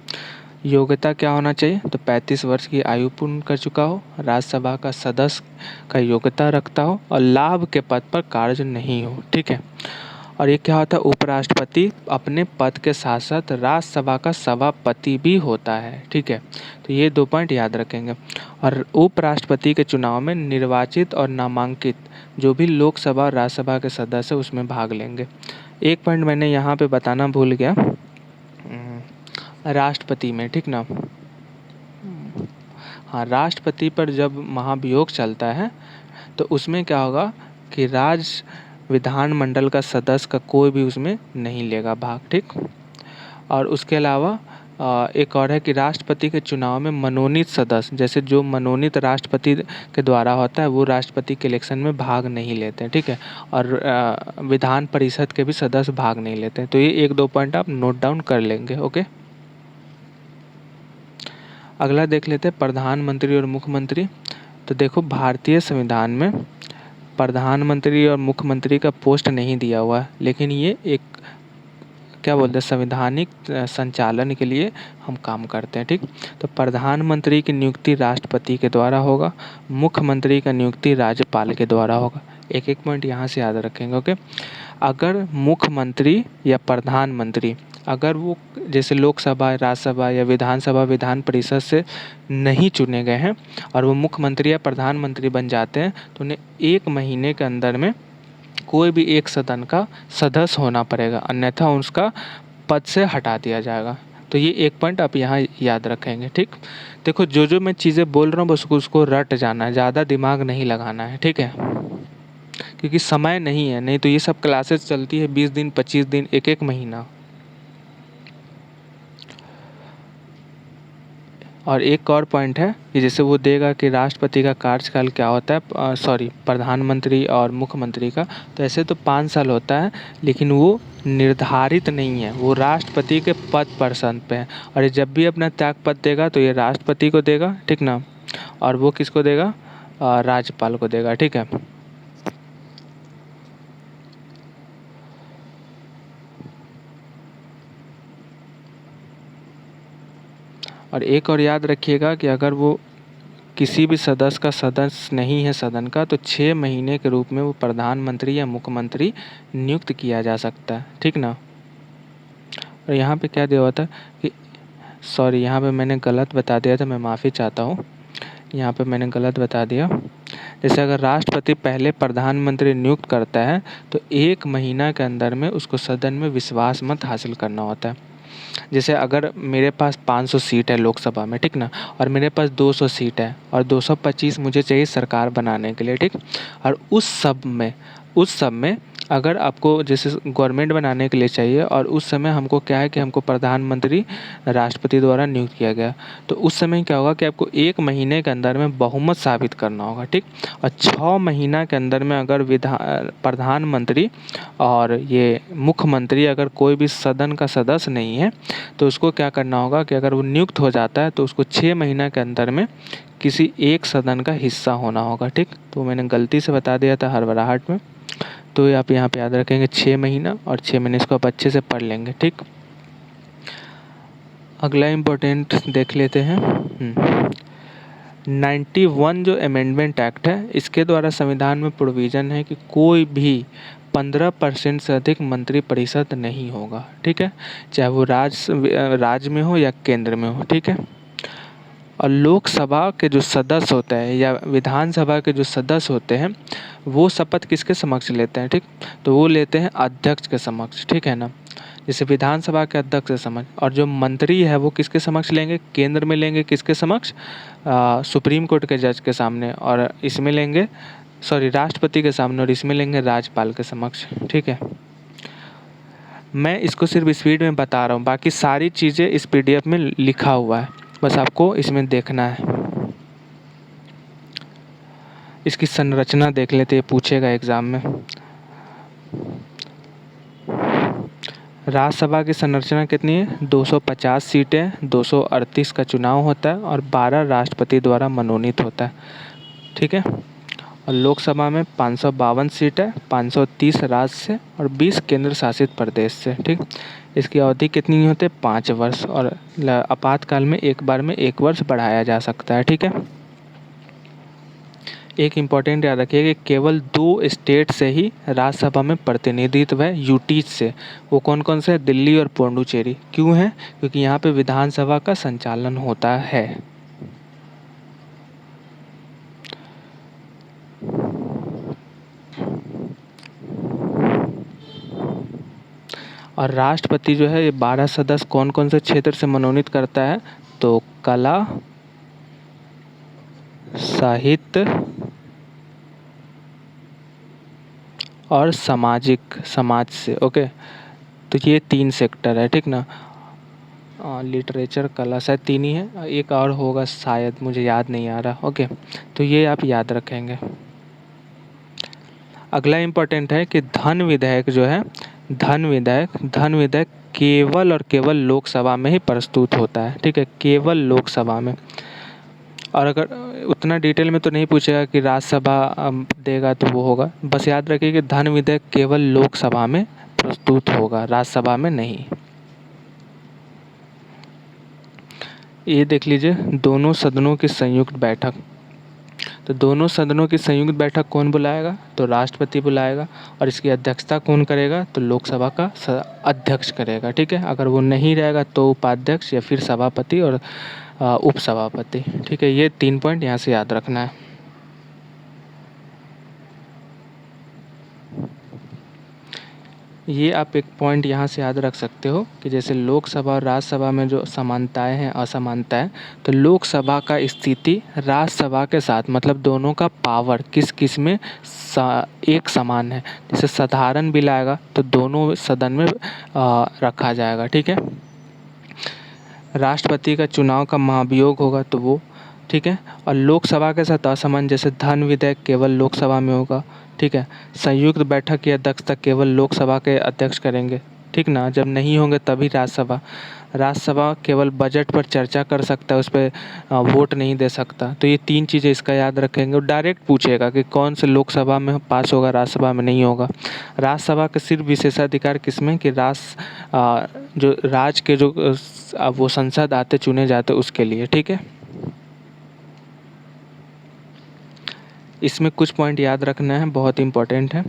योग्यता क्या होना चाहिए, तो 35 वर्ष की आयु पूर्ण कर चुका हो, राज्यसभा का सदस्य का योग्यता रखता हो और लाभ के पद पर कार्य नहीं हो, ठीक है। और ये क्या होता है, उपराष्ट्रपति अपने पद के साथ साथ राज्यसभा का सभापति भी होता है, ठीक है। तो ये 2 पॉइंट याद रखेंगे। और उपराष्ट्रपति के चुनाव में निर्वाचित और नामांकित जो भी लोकसभा और राज्यसभा के सदस्य उसमें भाग लेंगे। एक पॉइंट मैंने यहाँ पे बताना भूल गया, राष्ट्रपति में, ठीक ना। हाँ, राष्ट्रपति पर जब महाभियोग चलता है तो उसमें क्या होगा कि राज्य विधानमंडल का सदस्य का कोई भी उसमें नहीं लेगा भाग, ठीक। और उसके अलावा एक और है कि राष्ट्रपति के चुनाव में मनोनीत सदस्य, जैसे जो मनोनीत राष्ट्रपति के द्वारा होता है, वो राष्ट्रपति के इलेक्शन में भाग नहीं लेते हैं, ठीक है। और विधान परिषद के भी सदस्य भाग नहीं लेते हैं। तो ये 1-2 पॉइंट आप नोट डाउन कर लेंगे, ओके। अगला देख लेते हैं प्रधानमंत्री और मुख्यमंत्री। तो देखो, भारतीय संविधान में प्रधानमंत्री और मुख्यमंत्री का पोस्ट नहीं दिया हुआ है, लेकिन ये एक क्या बोलते हैं, संवैधानिक संचालन के लिए हम काम करते हैं, ठीक। तो प्रधानमंत्री की नियुक्ति राष्ट्रपति के द्वारा होगा, मुख्यमंत्री का नियुक्ति राज्यपाल के द्वारा होगा। एक एक पॉइंट यहाँ से याद रखेंगे, ओके। अगर मुख्यमंत्री या प्रधानमंत्री, अगर वो जैसे लोकसभा, राज्यसभा या विधानसभा, विधान परिषद से नहीं चुने गए हैं और वो मुख्यमंत्री या प्रधानमंत्री बन जाते हैं, तो उन्हें 1 महीने के अंदर में कोई भी एक सदन का सदस्य होना पड़ेगा, अन्यथा उसका पद से हटा दिया जाएगा। तो ये एक पॉइंट आप यहाँ याद रखेंगे, ठीक। देखो, जो मैं चीज़ें बोल रहा हूँ बस उसको रट जाना है, ज़्यादा दिमाग नहीं लगाना है, ठीक है। क्योंकि समय नहीं है, नहीं तो ये सब क्लासेस चलती है 20 दिन 25 दिन 1-1 महीना। और एक और पॉइंट है कि जैसे वो देगा कि राष्ट्रपति का कार्यकाल क्या होता है, सॉरी, प्रधानमंत्री और मुख्यमंत्री का, तो ऐसे तो 5 साल होता है, लेकिन वो निर्धारित नहीं है, वो राष्ट्रपति के पद पर्सन पे है। और ये जब भी अपना त्यागपत्र देगा तो ये राष्ट्रपति को देगा, ठीक ना। और वो किसको देगा, राज्यपाल को देगा, ठीक है। और एक और याद रखिएगा कि अगर वो किसी भी सदस्य का सदस्य नहीं है सदन का, तो 6 महीने के रूप में वो प्रधानमंत्री या मुख्यमंत्री नियुक्त किया जा सकता है, ठीक ना। और यहाँ पे क्या दिया हुआ था कि, सॉरी, यहाँ पे मैंने गलत बता दिया था, मैं माफ़ी चाहता हूँ। यहाँ पे मैंने गलत बता दिया। जैसे अगर राष्ट्रपति पहले प्रधानमंत्री नियुक्त करता है तो 1 महीना के अंदर में उसको सदन में विश्वास मत हासिल करना होता है। जैसे अगर मेरे पास 500 सीट है लोकसभा में, ठीक ना, और मेरे पास 200 सीट है और 225 मुझे चाहिए सरकार बनाने के लिए, ठीक। और उस सब में अगर आपको जैसे गवर्नमेंट बनाने के लिए चाहिए और उस समय हमको क्या है कि हमको प्रधानमंत्री राष्ट्रपति द्वारा नियुक्त किया गया, तो उस समय क्या होगा कि आपको 1 महीने के अंदर में बहुमत साबित करना होगा, ठीक। और 6 महीना के अंदर में अगर प्रधानमंत्री और ये मुख्यमंत्री अगर कोई भी सदन का सदस्य नहीं है, तो उसको क्या करना होगा कि अगर वो नियुक्त हो जाता है तो उसको 6 महीना के अंदर में किसी एक सदन का हिस्सा होना होगा, ठीक। तो मैंने गलती से बता दिया था हड़बड़ाहट में, तो आप यहाँ पे याद रखेंगे 6 महीना, और 6 महीने इसको आप अच्छे से पढ़ लेंगे, ठीक। अगला इम्पोर्टेंट देख लेते हैं। 91 जो अमेंडमेंट एक्ट है, इसके द्वारा संविधान में प्रोविज़न है कि कोई भी 15% से अधिक मंत्रिपरिषद नहीं होगा, ठीक है, चाहे वो राज्य में हो या केंद्र में हो, ठीक है। और लोकसभा के जो सदस्य होते हैं या विधानसभा के जो सदस्य होते हैं, वो शपथ किसके समक्ष लेते हैं, ठीक, तो वो लेते हैं अध्यक्ष के समक्ष, ठीक है ना, जैसे विधानसभा के अध्यक्ष के समक्ष। और जो मंत्री है वो किसके समक्ष लेंगे, केंद्र में लेंगे किसके समक्ष, सुप्रीम कोर्ट के जज के सामने, और इसमें लेंगे राष्ट्रपति के सामने, और इसमें लेंगे राज्यपाल के समक्ष, ठीक है। मैं इसको सिर्फ स्पीड में बता रहा हूँ, बाकी सारी चीज़ें इस PDF में लिखा हुआ है, बस आपको इसमें देखना है। इसकी संरचना देख लेते हैं, पूछेगा एग्जाम में। राज्यसभा की संरचना कितनी है, 250 सीटें, 238 का चुनाव होता है और 12 राष्ट्रपति द्वारा मनोनीत होता है, ठीक है। और लोकसभा में 552 सीटें, 530 राज्य से और 20 केंद्र शासित प्रदेश से, ठीक। इसकी अवधि कितनी होती है, 5 वर्ष, और आपातकाल में एक बार में 1 वर्ष बढ़ाया जा सकता है, ठीक है। एक इम्पॉर्टेंट याद रखिए कि केवल 2 स्टेट से ही राज्यसभा में प्रतिनिधित्व है, यूटीज से। वो कौन कौन से, दिल्ली और पुडुचेरी। क्यों है, क्योंकि यहाँ पे विधानसभा का संचालन होता है। और राष्ट्रपति जो है ये 12 सदस्य कौन कौन से क्षेत्र से मनोनीत करता है, तो कला, साहित्य और समाज से, ओके। तो ये 3 सेक्टर है, ठीक ना। लिटरेचर, कला, शायद 3 ही है, एक और होगा शायद, मुझे याद नहीं आ रहा, ओके। तो ये आप याद रखेंगे। अगला इम्पोर्टेंट है कि धन विधेयक जो है, धन विधेयक केवल और केवल लोकसभा में ही प्रस्तुत होता है, ठीक है, केवल लोकसभा में। और अगर उतना डिटेल में तो नहीं पूछेगा कि राज्यसभा देगा तो वो होगा, बस याद रखिए कि धन विधेयक केवल लोकसभा में प्रस्तुत होगा, राज्यसभा में नहीं। ये देख लीजिए, दोनों सदनों की संयुक्त बैठक। तो दोनों सदनों की संयुक्त बैठक कौन बुलाएगा, तो राष्ट्रपति बुलाएगा, और इसकी अध्यक्षता कौन करेगा, तो लोकसभा का अध्यक्ष करेगा, ठीक है। अगर वो नहीं रहेगा तो उपाध्यक्ष या फिर सभापति और उपसभापति, ठीक है। ये 3 पॉइंट यहाँ से याद रखना है। ये आप एक पॉइंट यहाँ से याद रख सकते हो कि जैसे लोकसभा और राज्यसभा में जो समानताएं हैं, असमानताएं, तो लोकसभा का स्थिति राज्यसभा के साथ, मतलब दोनों का पावर किस किस में एक समान है। जैसे साधारण बिल आएगा तो दोनों सदन में रखा जाएगा, ठीक है। राष्ट्रपति का चुनाव का महाभियोग होगा तो वो, ठीक है। और लोकसभा के साथ असमान, जैसे धन विधेयक केवल लोकसभा में होगा, ठीक है। संयुक्त बैठक की अध्यक्षता केवल लोकसभा के अध्यक्ष करेंगे, ठीक ना। जब नहीं होंगे तभी राज्यसभा केवल बजट पर चर्चा कर सकता है, उस पर वोट नहीं दे सकता। तो ये 3 चीज़ें इसका याद रखेंगे। और डायरेक्ट पूछेगा कि कौन से लोकसभा में पास होगा, राज्यसभा में नहीं होगा। राज्यसभा का सिर्फ विशेषाधिकार किसमें, कि जो राज्य के जो वो संसद आते चुने जाते उसके लिए, ठीक है। इसमें कुछ पॉइंट याद रखना है, बहुत इंपॉर्टेंट है।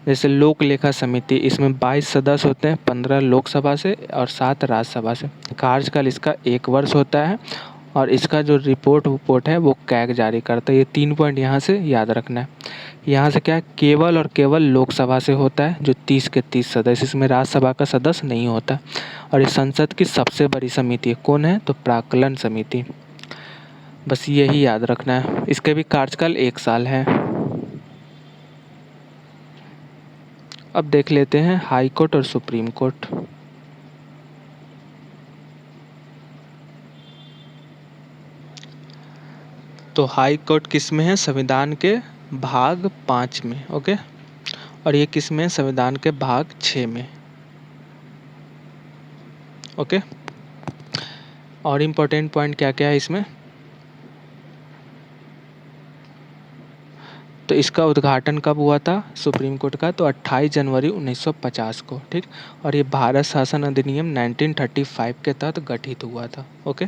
जैसे लोक लेखा समिति, इसमें 22 सदस्य होते हैं, 15 लोकसभा से और 7 राज्यसभा से। कार्यकाल इसका 1 वर्ष होता है, और इसका जो रिपोर्ट है वो कैग जारी करता है। ये 3 पॉइंट यहाँ से याद रखना है। यहाँ से क्या, केवल और केवल लोकसभा से होता है, जो 30 के 30 सदस्य, इसमें राज्यसभा का सदस्य नहीं होता। और इस संसद की सबसे बड़ी समिति कौन है, तो प्राक्कलन समिति। बस यही याद रखना है। इसके भी कार्यकाल 1 साल है। अब देख लेते हैं हाई कोर्ट और सुप्रीम कोर्ट। तो हाई कोर्ट किस में है, संविधान के भाग 5 में, ओके। और ये किस में, संविधान के भाग 6 में, ओके। और इम्पोर्टेंट पॉइंट क्या क्या है इसमें, तो इसका उद्घाटन कब हुआ था सुप्रीम कोर्ट का, तो 28 जनवरी 1950 को, ठीक। और ये भारत शासन अधिनियम 1935 के तहत गठित हुआ था, ओके।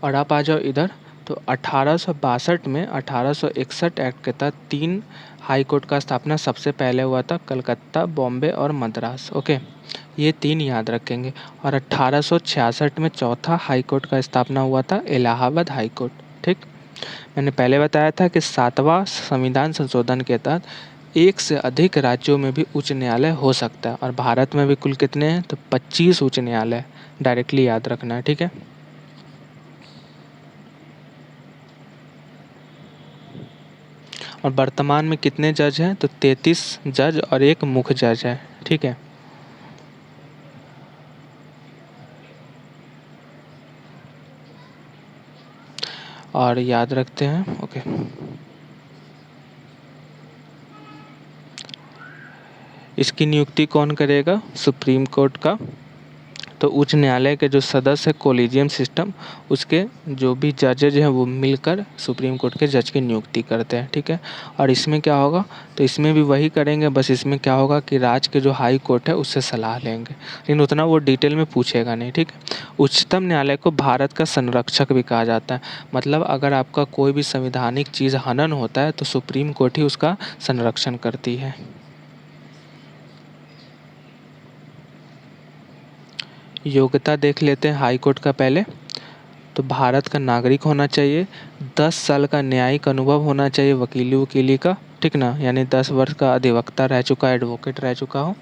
और आप आ जाओ इधर, तो 1862 में 1861 एक्ट के तहत 3 हाई कोर्ट का स्थापना सबसे पहले हुआ था, कलकत्ता, बॉम्बे और मद्रास। ओके, ये 3 याद रखेंगे। और 1866 में चौथा हाई कोर्ट का स्थापना हुआ था, इलाहाबाद हाई कोर्ट। ठीक, मैंने पहले बताया था कि 7वां संविधान संशोधन के तहत एक से अधिक राज्यों में भी उच्च न्यायालय हो सकता है, और भारत में भी कुल कितने हैं, तो 25 उच्च न्यायालय। डायरेक्टली याद रखना है, ठीक है। और वर्तमान में कितने जज हैं, तो 33 जज और एक मुख्य जज है, ठीक है। और याद रखते हैं, ओके। इसकी नियुक्ति कौन करेगा, सुप्रीम कोर्ट का। तो उच्च न्यायालय के जो सदस्य कोलिजियम सिस्टम, उसके जो भी जजेज हैं वो मिलकर सुप्रीम कोर्ट के जज की नियुक्ति करते हैं, ठीक है। और इसमें क्या होगा, तो इसमें भी वही करेंगे, बस इसमें क्या होगा कि राज्य के जो हाई कोर्ट है उससे सलाह लेंगे, लेकिन उतना वो डिटेल में पूछेगा नहीं, ठीक है। उच्चतम न्यायालय को भारत का संरक्षक भी कहा जाता है, मतलब अगर आपका कोई भी संवैधानिक चीज़ हनन होता है तो सुप्रीम कोर्ट ही उसका संरक्षण करती है। योग्यता देख लेते हैं हाई कोर्ट का पहले। तो भारत का नागरिक होना चाहिए, 10 साल का न्यायिक अनुभव होना चाहिए वकीली का, ठीक ना, यानी 10 वर्ष का अधिवक्ता रह चुका, एडवोकेट रह चुका हो,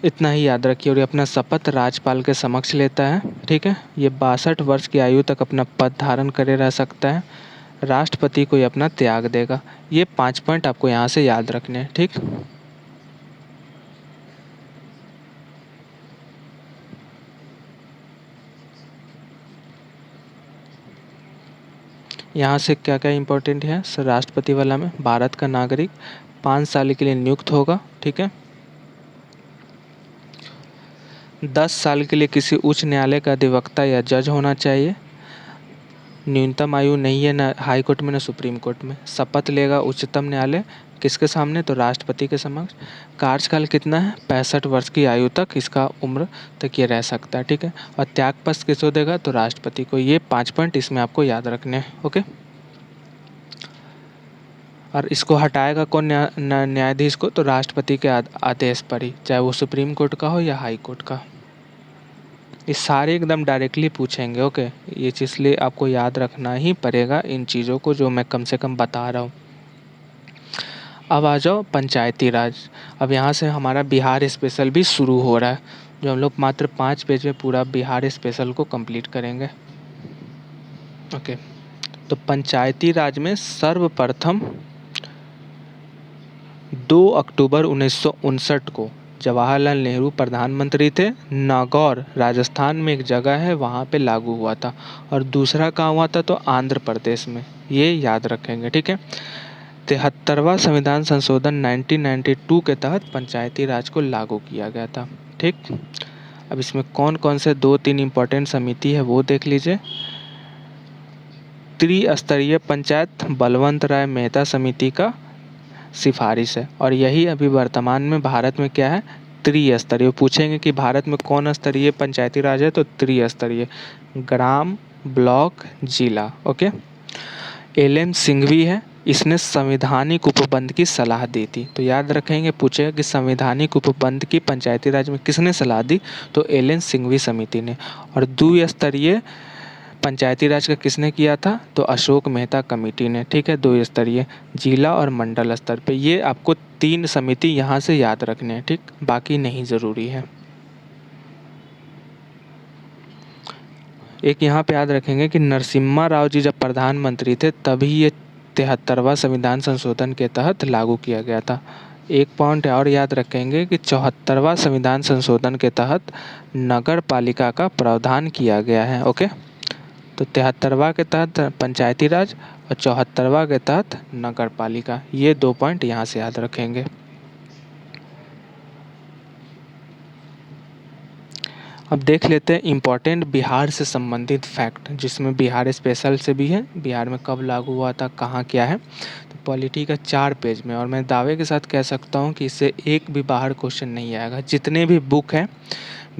इतना ही याद रखिए। और ये अपना शपथ राज्यपाल के समक्ष लेता है, ठीक है। ये 62 वर्ष की आयु तक अपना पद धारण करे रह सकता है, राष्ट्रपति को ये अपना त्याग देगा। ये 5 पॉइंट आपको यहाँ से याद रखने हैं, ठीक। यहाँ से क्या क्या इम्पोर्टेंट है सर, राष्ट्रपति वाला में भारत का नागरिक 5 साल के लिए नियुक्त होगा, ठीक है। 10 साल के लिए किसी उच्च न्यायालय का अधिवक्ता या जज होना चाहिए। न्यूनतम आयु नहीं है ना हाई कोर्ट में ना सुप्रीम कोर्ट में। शपथ लेगा उच्चतम न्यायालय किसके सामने, तो राष्ट्रपति के समक्ष। कार्यकाल कितना है, 65 वर्ष की आयु तक इसका उम्र तक ये रह सकता है, ठीक है। और त्यागपत्र किसको देगा, तो राष्ट्रपति को। ये 5 पॉइंट इसमें आपको याद रखने हैं, ओके। और इसको हटाएगा कौन, न्यायाधीश को, तो राष्ट्रपति के आदेश पर ही, चाहे वो सुप्रीम कोर्ट का हो या हाई कोर्ट का। ये सारे एकदम डायरेक्टली पूछेंगे, ओके। ये चीज़ इसलिए आपको याद रखना ही पड़ेगा इन चीज़ों को जो मैं कम से कम बता रहा हूँ। अब आ जाओ पंचायती राज। अब यहाँ से हमारा बिहार स्पेशल भी शुरू हो रहा है, जो हम लोग मात्र 5 पेज में पूरा बिहार स्पेशल को कंप्लीट करेंगे, ओके। तो पंचायती राज में सर्वप्रथम 2 अक्टूबर 1959 को जवाहरलाल नेहरू प्रधानमंत्री थे, नागौर राजस्थान में एक जगह है वहाँ पे लागू हुआ था। और दूसरा कहाँ हुआ था, तो आंध्र प्रदेश में। ये याद रखेंगे, ठीक है। 73वां संविधान संशोधन 1992 के तहत पंचायती राज को लागू किया गया था, ठीक। अब इसमें कौन कौन से 2-3 इम्पोर्टेंट समिति है वो देख लीजिए। त्रिस्तरीय पंचायत बलवंत राय मेहता समिति का सिफारिश है, और यही अभी वर्तमान में भारत में क्या है, त्रिस्तरीय। पूछेंगे कि भारत में कौन स्तरीय पंचायती राज है, तो त्रिस्तरीय, ग्राम, ब्लॉक, जिला, ओके। एल.एन. सिंघवी है, इसने संवैधानिक उपबंध की सलाह दी थी। तो याद रखेंगे, पूछेगा कि संवैधानिक उपबंध की पंचायती राज में किसने सलाह दी, तो एल.एन. सिंघवी समिति ने। और द्विस्तरीय पंचायती राज का किसने किया था, तो अशोक मेहता कमेटी ने, ठीक है। 2 स्तरीय, जिला और मंडल स्तर पे। ये आपको 3 समिति यहाँ से याद रखने हैं, ठीक, बाकी नहीं ज़रूरी है। एक यहाँ पे याद रखेंगे कि नरसिम्हा राव जी जब प्रधानमंत्री थे तभी ये 73वां संविधान संशोधन के तहत लागू किया गया था। एक पॉइंट और याद रखेंगे कि 74वां संविधान संशोधन के तहत नगर पालिका का प्रावधान किया गया है, ओके। तो 73वां के तहत पंचायती राज और 74वां के तहत नगर पालिका। ये 2 पॉइंट यहाँ से याद रखेंगे। अब देख लेते हैं इम्पोर्टेंट बिहार से संबंधित फैक्ट, जिसमें बिहार स्पेशल से भी है, बिहार में कब लागू हुआ था, कहाँ क्या है। तो पॉलिटी का 4 पेज में, और मैं दावे के साथ कह सकता हूँ कि इससे एक भी बाहर क्वेश्चन नहीं आएगा। जितने भी बुक हैं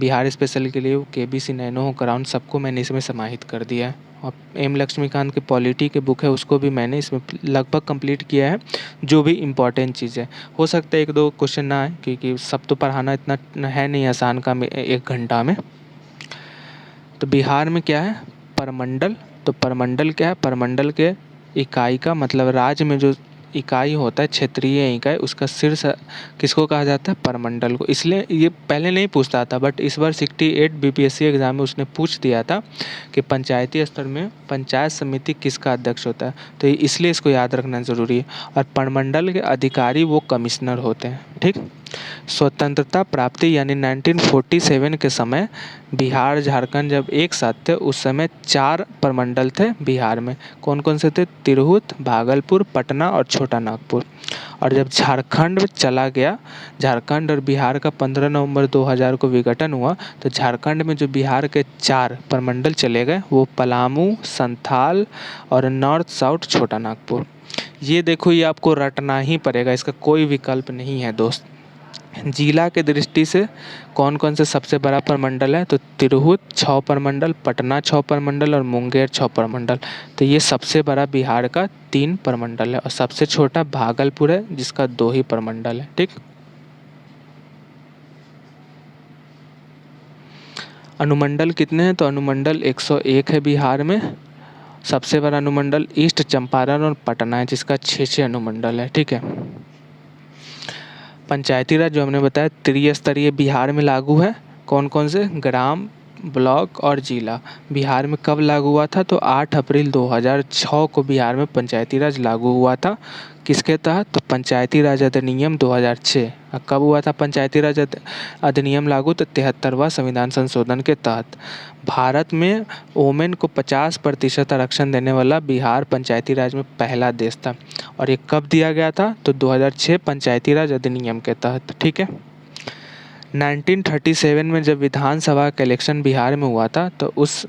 बिहार स्पेशल के लिए केबीसी नैनो हो ग्राउंड सबको मैंने इसमें समाहित कर दिया है। और एम लक्ष्मीकांत के पॉलिटी के बुक है उसको भी मैंने इसमें लगभग कंप्लीट किया है, जो भी इम्पोर्टेंट चीज़ है। हो सकता है एक दो क्वेश्चन ना आए, क्योंकि सब तो पढ़ाना इतना है नहीं आसान काम 1 घंटा में। तो बिहार में क्या है, परमंडल। तो परमंडल क्या है, परमंडल के इकाई का मतलब राज्य में जो इकाई होता है, क्षेत्रीय इकाई, उसका शीर्ष किसको कहा जाता है, परमंडल को। इसलिए ये पहले नहीं पूछता था, बट इस बार 68 बीपीएससी एग्जाम में उसने पूछ दिया था कि पंचायती स्तर में पंचायत समिति किसका अध्यक्ष होता है, तो इसलिए इसको याद रखना ज़रूरी है। और परमंडल के अधिकारी वो कमिश्नर होते हैं, ठीक। स्वतंत्रता प्राप्ति यानी 1947 के समय बिहार झारखंड जब एक साथ थे, उस समय 4 प्रमंडल थे बिहार में। कौन कौन से थे, तिरहुत, भागलपुर, पटना और छोटा नागपुर। और जब झारखंड चला गया, झारखंड और बिहार का 15 नवंबर 2000 को विघटन हुआ, तो झारखंड में जो बिहार के 4 प्रमंडल चले गए, वो पलामू, संथाल और नॉर्थ साउथ छोटा नागपुर। ये देखो, ये आपको रटना ही पड़ेगा, इसका कोई विकल्प नहीं है दोस्त। जिला के दृष्टि से कौन कौन से सबसे बड़ा प्रमंडल है, तो तिरहुत 6 प्रमंडल, पटना 6 प्रमंडल और मुंगेर 6 प्रमंडल। तो ये सबसे बड़ा बिहार का 3 प्रमंडल है, और सबसे छोटा भागलपुर है जिसका 2 ही प्रमंडल है, ठीक। अनुमंडल कितने हैं, तो अनुमंडल 101 है बिहार में। सबसे बड़ा अनुमंडल ईस्ट चंपारण और पटना है जिसका 6 अनुमंडल है, ठीक है। पंचायती राज जो हमने बताया त्रिस्तरीय बिहार में लागू है। कौन कौन से, ग्राम, ब्लॉक और जिला। बिहार में कब लागू हुआ था, तो 8 अप्रैल 2006 को बिहार में पंचायती राज लागू हुआ था। किसके तहत, तो पंचायती राज अधिनियम 2006। कब हुआ था पंचायती राज अधिनियम लागू, तो 73वां संविधान संशोधन के तहत। भारत में वोमेन को 50% आरक्षण देने वाला बिहार पंचायती राज में पहला देश था। और ये कब दिया गया था, तो 2006 पंचायती राज अधिनियम के तहत, ठीक है। 1937 में जब विधानसभा का इलेक्शन बिहार में हुआ था, तो उस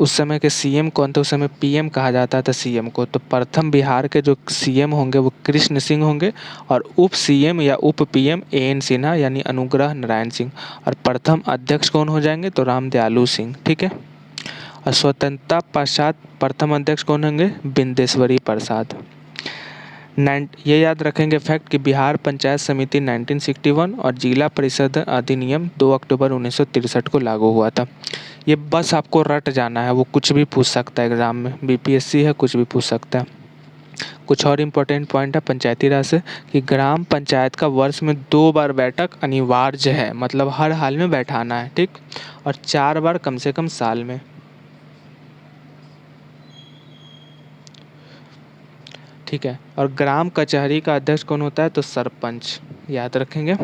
समय के सीएम कौन थे, उस समय पीएम कहा जाता था सीएम को। तो प्रथम बिहार के जो सीएम होंगे वो कृष्ण सिंह होंगे, और उप सीएम या उप पीएम एएन सिन्हा यानी अनुग्रह नारायण सिंह। और प्रथम अध्यक्ष कौन हो जाएंगे, तो रामदयालु सिंह, ठीक है। और स्वतंत्रता पश्चात प्रथम अध्यक्ष कौन होंगे, बिंदेश्वरी प्रसाद। ये याद रखेंगे फैक्ट कि बिहार पंचायत समिति 1961 और जिला परिषद अधिनियम 2 अक्टूबर 1963 को लागू हुआ था। ये बस आपको रट जाना है, वो कुछ भी पूछ सकता है एग्जाम में, बीपीएससी है, कुछ भी पूछ सकता है। कुछ और इम्पोर्टेंट पॉइंट है पंचायती राज से, कि ग्राम पंचायत का वर्ष में 2 बार बैठक अनिवार्य है, मतलब हर हाल में बैठाना है, ठीक। और 4 बार कम से कम साल में। ठीक है। और ग्राम कचहरी का अध्यक्ष कौन होता है, तो सरपंच, याद रखेंगे।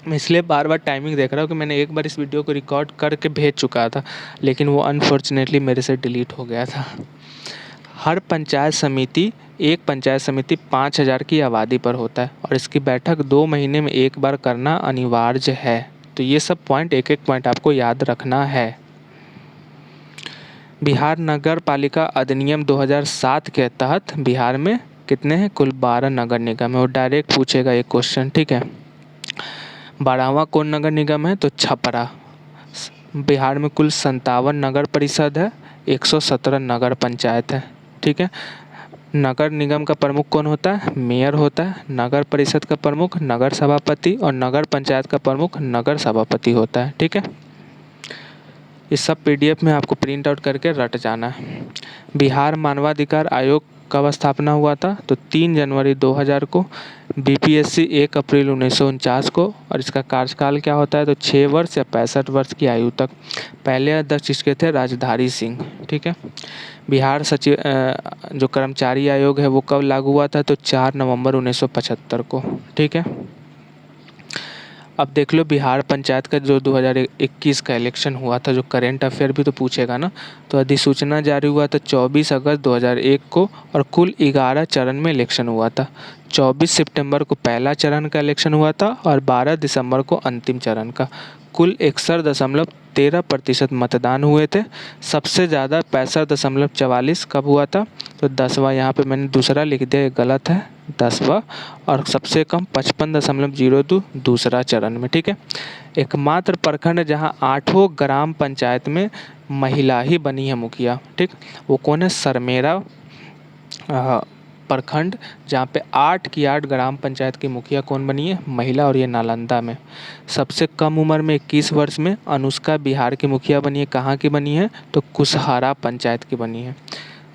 मैं इसलिए बार बार टाइमिंग देख रहा हूँ कि मैंने एक बार इस वीडियो को रिकॉर्ड करके भेज चुका था, लेकिन वो अनफॉर्चुनेटली मेरे से डिलीट हो गया था। हर पंचायत समिति, एक पंचायत समिति 5000 की आबादी पर होता है, और इसकी बैठक 2 महीने में एक बार करना अनिवार्य है। तो ये सब पॉइंट, एक एक पॉइंट आपको याद रखना है। बिहार नगर पालिका अधिनियम 2007 के तहत बिहार में कितने हैं, कुल 12 नगर निगम है। और डायरेक्ट पूछेगा ये क्वेश्चन, ठीक है। 12वां कौन नगर निगम है, तो छपरा। बिहार में कुल 57 नगर परिषद है, 117 नगर पंचायत है, ठीक है। नगर निगम का प्रमुख कौन होता है, मेयर होता है। नगर परिषद का प्रमुख नगर सभापति, और नगर पंचायत का प्रमुख नगर सभापति होता है, ठीक है। इस सब पीडीएफ में आपको प्रिंट आउट करके रट जाना है। बिहार मानवाधिकार आयोग कब स्थापना हुआ था, तो 3 जनवरी 2000 को। बीपीएससी 1 अप्रैल 1949 को। और इसका कार्यकाल क्या होता है, तो 6 वर्ष या 65 वर्ष की आयु तक। पहले अध्यक्ष इसके थे राजधारी सिंह, ठीक है। बिहार सचिव जो कर्मचारी आयोग है वो कब लागू हुआ था, तो 4 नवंबर 1975 को, ठीक है। अब देख लो बिहार पंचायत का जो 2021 का इलेक्शन हुआ था, जो करेंट अफेयर भी तो पूछेगा ना। तो अधिसूचना जारी हुआ था 24 अगस्त 2001 को, और कुल 11 चरण में इलेक्शन हुआ था। 24 सितंबर को पहला चरण का इलेक्शन हुआ था, और 12 दिसंबर को अंतिम चरण का। कुल 61.13% मतदान हुए थे। सबसे ज़्यादा 65.44 कब हुआ था, तो 10वां, यहाँ पे मैंने दूसरा लिख दिया, गलत है। 10वां और सबसे कम 55.02 दूसरा चरण में, ठीक है। एकमात्र प्रखंड जहां 8 ग्राम पंचायत में महिला ही बनी है मुखिया, ठीक, वो कौन है? सरमेरा प्रखंड, जहाँ पे 8 की 8 ग्राम पंचायत की मुखिया कौन बनी है? महिला, और ये नालंदा में। सबसे कम उम्र में 21 वर्ष में अनुष्का बिहार की मुखिया बनी है। कहाँ की बनी है? तो कुशहरा पंचायत की बनी है।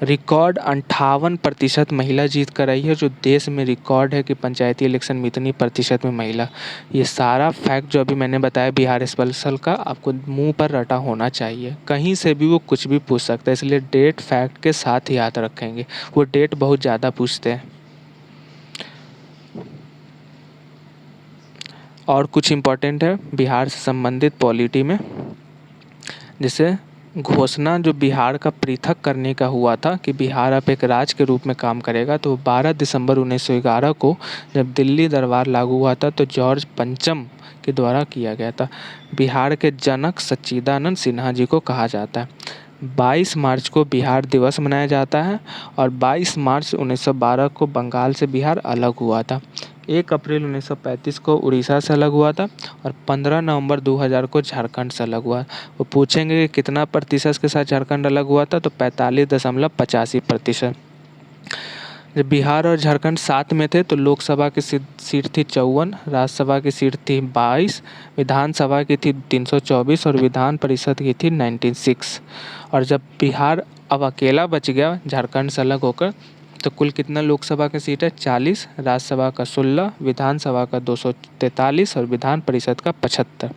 रिकॉर्ड 58% महिला जीत कर आई है, जो देश में रिकॉर्ड है कि पंचायती इलेक्शन में इतनी प्रतिशत में महिला। ये सारा फैक्ट जो अभी मैंने बताया बिहार स्पेशल का, आपको मुंह पर रटा होना चाहिए। कहीं से भी वो कुछ भी पूछ सकता है, इसलिए डेट फैक्ट के साथ ही याद रखेंगे। वो डेट बहुत ज़्यादा पूछते हैं। और कुछ इम्पोर्टेंट है बिहार से संबंधित पॉलिटी में, जैसे घोषणा जो बिहार का पृथक करने का हुआ था कि बिहार अब एक राज्य के रूप में काम करेगा, तो 12 दिसंबर 1911 को जब दिल्ली दरबार लागू हुआ था, तो जॉर्ज पंचम के द्वारा किया गया था। बिहार के जनक सच्चिदानंद सिन्हा जी को कहा जाता है। 22 मार्च को बिहार दिवस मनाया जाता है और 22 मार्च 1912 को बंगाल से बिहार अलग हुआ था। 1 अप्रैल 1935 को उड़ीसा से अलग हुआ था और 15 नवंबर 2000 को झारखंड से अलग हुआ। वो पूछेंगे कि कितना प्रतिशत के साथ झारखंड अलग हुआ था, तो 45.85%। जब बिहार और झारखंड साथ में थे तो लोकसभा की सीट थी 54, राज्यसभा की सीट थी 22, विधानसभा की थी 324 और विधान परिषद की थी 96। और जब बिहार अब अकेला बच गया झारखंड से अलग होकर, तो कुल कितना लोकसभा की सीट है? 40, राज्यसभा का 16, विधानसभा का 243 और विधान परिषद का 75।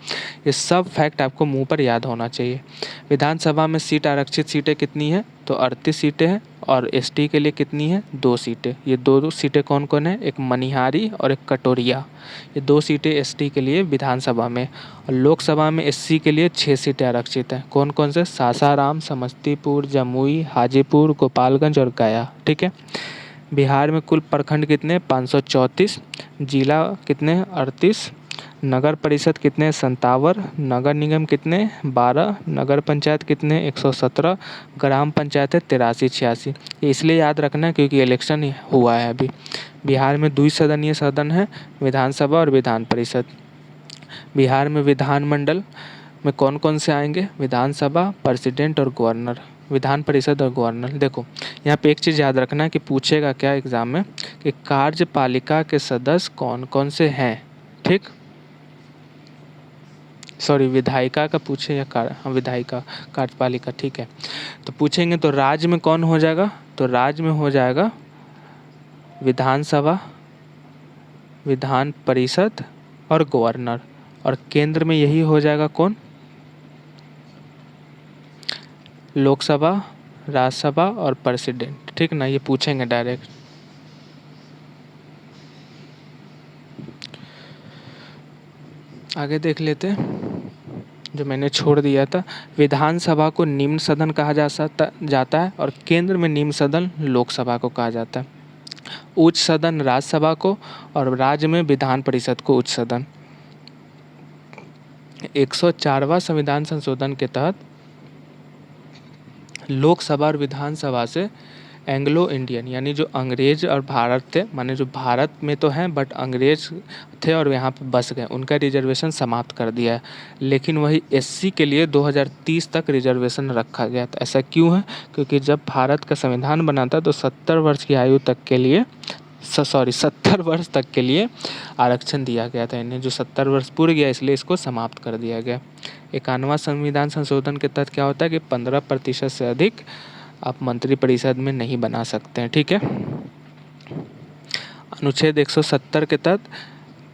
ये सब फैक्ट आपको मुंह पर याद होना चाहिए। विधानसभा में सीट आरक्षित सीटें कितनी हैं? तो 38 सीटें हैं। और एसटी के लिए कितनी है? 2 सीटें। ये दो सीटें कौन कौन है? एक मनिहारी और एक कटोरिया। ये 2 सीटें एसटी के लिए विधानसभा में। और लोकसभा में एससी के लिए 6 सीटें आरक्षित हैं। कौन कौन से? सासाराम, समस्तीपुर, जमुई, हाजीपुर, गोपालगंज और गया, ठीक है। बिहार में कुल प्रखंड कितने? 534। जिला कितने? 38। नगर परिषद कितने? 57। नगर निगम कितने? 12। नगर पंचायत कितने? 117। ग्राम पंचायत है 83-86। ये इसलिए याद रखना है क्योंकि इलेक्शन हुआ है अभी। बिहार में द्विसदनीय सदन है, विधानसभा और विधान परिषद। बिहार में विधानमंडल में कौन कौन से आएंगे? विधानसभा, प्रेसिडेंट और गवर्नर। विधान परिषद और गवर्नर। देखो यहाँ पे एक चीज़ याद रखना है कि पूछेगा क्या एग्जाम में, कि कार्यपालिका के सदस्य कौन कौन से हैं, ठीक। सॉरी, विधायिका का पूछे या विधायिका, कार्यपालिका, ठीक है। तो पूछेंगे तो राज्य में कौन हो जाएगा? तो राज्य में हो जाएगा विधानसभा, विधान परिषद और गवर्नर। और केंद्र में यही हो जाएगा कौन? लोकसभा, राज्यसभा और प्रेसिडेंट, ठीक ना। ये पूछेंगे डायरेक्ट। आगे देख लेते हैं जो मैंने छोड़ दिया था। विधानसभा को निम्न सदन कहा जाता है और केंद्र में निम्न सदन लोकसभा को कहा जाता है। उच्च सदन राज्यसभा को और राज्य में विधान परिषद को उच्च सदन। 104वां संविधान संशोधन के तहत लोकसभा और विधानसभा से एंग्लो इंडियन यानी जो अंग्रेज और भारत थे, माने जो भारत में तो हैं बट अंग्रेज थे और यहाँ पे बस गए, उनका रिजर्वेशन समाप्त कर दिया है। लेकिन वही एससी के लिए 2030 तक रिजर्वेशन रखा गया था। ऐसा क्यों है? क्योंकि जब भारत का संविधान बना था तो 70 वर्ष की आयु तक के लिए 70 वर्ष तक के लिए आरक्षण दिया गया था इन्हें, जो 70 वर्ष पूर गया इसलिए इसको समाप्त कर दिया गया। 91वां संविधान संशोधन के तहत क्या होता है कि 15% से अधिक आप मंत्रिपरिषद में नहीं बना सकते हैं, ठीक है। अनुच्छेद 170 के तहत,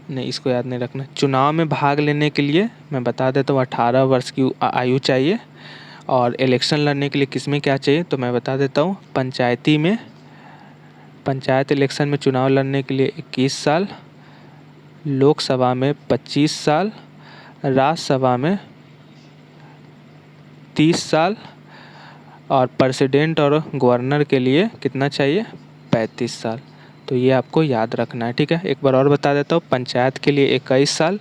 नहीं इसको याद नहीं रखना, चुनाव में भाग लेने के लिए मैं बता देता हूँ 18 वर्ष की आयु चाहिए। और इलेक्शन लड़ने के लिए किसमें क्या चाहिए तो मैं बता देता हूँ। पंचायत इलेक्शन में चुनाव लड़ने के लिए 21 साल, लोकसभा में 25 साल, राज्यसभा में 30 साल और प्रेसिडेंट और गवर्नर के लिए कितना चाहिए? 35 साल। तो ये आपको याद रखना है, ठीक है। एक बार और बता देता हूँ। पंचायत के लिए 21 साल,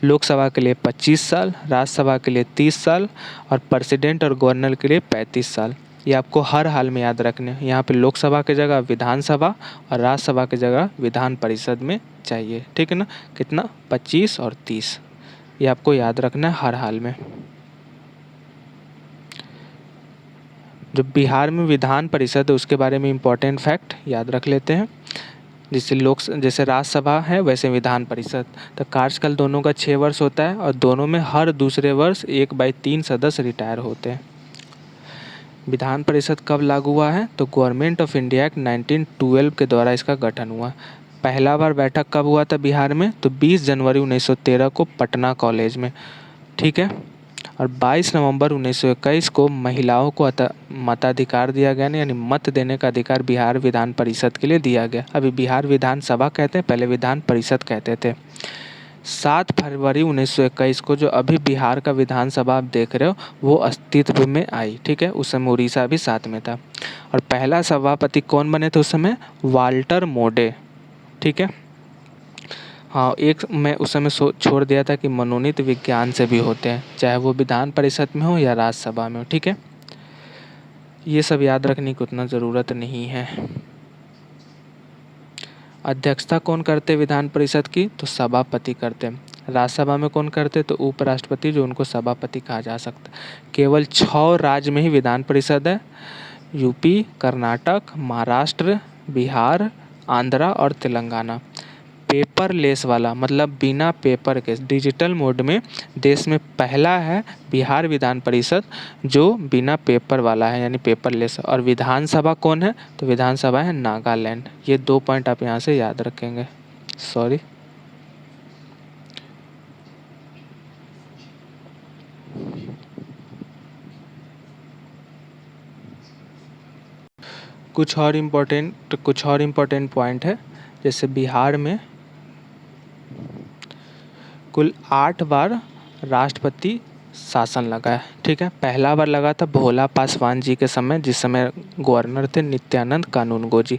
लोकसभा के लिए 25 साल, राज्यसभा के लिए 30 साल और प्रेसिडेंट और गवर्नर के लिए 35 साल। ये आपको हर हाल में याद रखने हैं। यहाँ पे लोकसभा की जगह विधानसभा और राज्यसभा की जगह विधान परिषद में चाहिए, ठीक है ना। कितना, 25 और 30, ये आपको याद रखना है हर हाल में। जो बिहार में विधान परिषद है उसके बारे में इम्पोर्टेंट फैक्ट याद रख लेते हैं। जैसे राज्यसभा है वैसे विधान परिषद, तो कार्यकाल दोनों का 6 वर्ष होता है और दोनों में हर दूसरे वर्ष 1/3 सदस्य रिटायर होते हैं। विधान परिषद कब लागू हुआ है, तो गवर्नमेंट ऑफ इंडिया एक्ट 1912 के द्वारा इसका गठन हुआ। पहला बार बैठक कब हुआ था बिहार में, तो 20 जनवरी 1913 को पटना कॉलेज में, ठीक है। और 22 नवंबर 1921 को महिलाओं को मताधिकार दिया गया, यानी मत देने का अधिकार बिहार विधान परिषद के लिए दिया गया। अभी बिहार विधानसभा कहते हैं, पहले विधान परिषद कहते थे। 7 फरवरी 1921 को जो अभी बिहार का विधानसभा आप देख रहे हो वो अस्तित्व में आई, ठीक है। उस समय उड़ीसा भी साथ में था। और पहला सभापति कौन बने थे उस समय, वाल्टर मोडे, ठीक है। हाँ, एक मैं उस समय छोड़ दिया था कि मनोनीत विज्ञान से भी होते हैं, चाहे वो विधान परिषद में हो या राज्यसभा में हो, ठीक है। ये सब याद रखने की उतना ज़रूरत नहीं है। अध्यक्षता कौन करते विधान परिषद की, तो सभापति करते। राज्यसभा में कौन करते, तो उपराष्ट्रपति, जो उनको सभापति कहा जा सकता है। केवल 6 राज्य में ही विधान परिषद है, यूपी, कर्नाटक, महाराष्ट्र, बिहार, आंध्रा और तेलंगाना। पेपरलेस वाला मतलब बिना पेपर के डिजिटल मोड में देश में पहला है बिहार विधान परिषद जो बिना पेपर वाला है, यानी पेपरलेस। और विधानसभा कौन है, तो विधानसभा है नागालैंड। ये 2 पॉइंट आप यहाँ से याद रखेंगे। सॉरी, कुछ और इम्पोर्टेंट पॉइंट है। जैसे बिहार में कुल 8 बार राष्ट्रपति शासन लगा है, ठीक है। पहला बार लगा था भोला पासवान जी के समय, जिस समय गवर्नर थे नित्यानंद कानूनगो जी।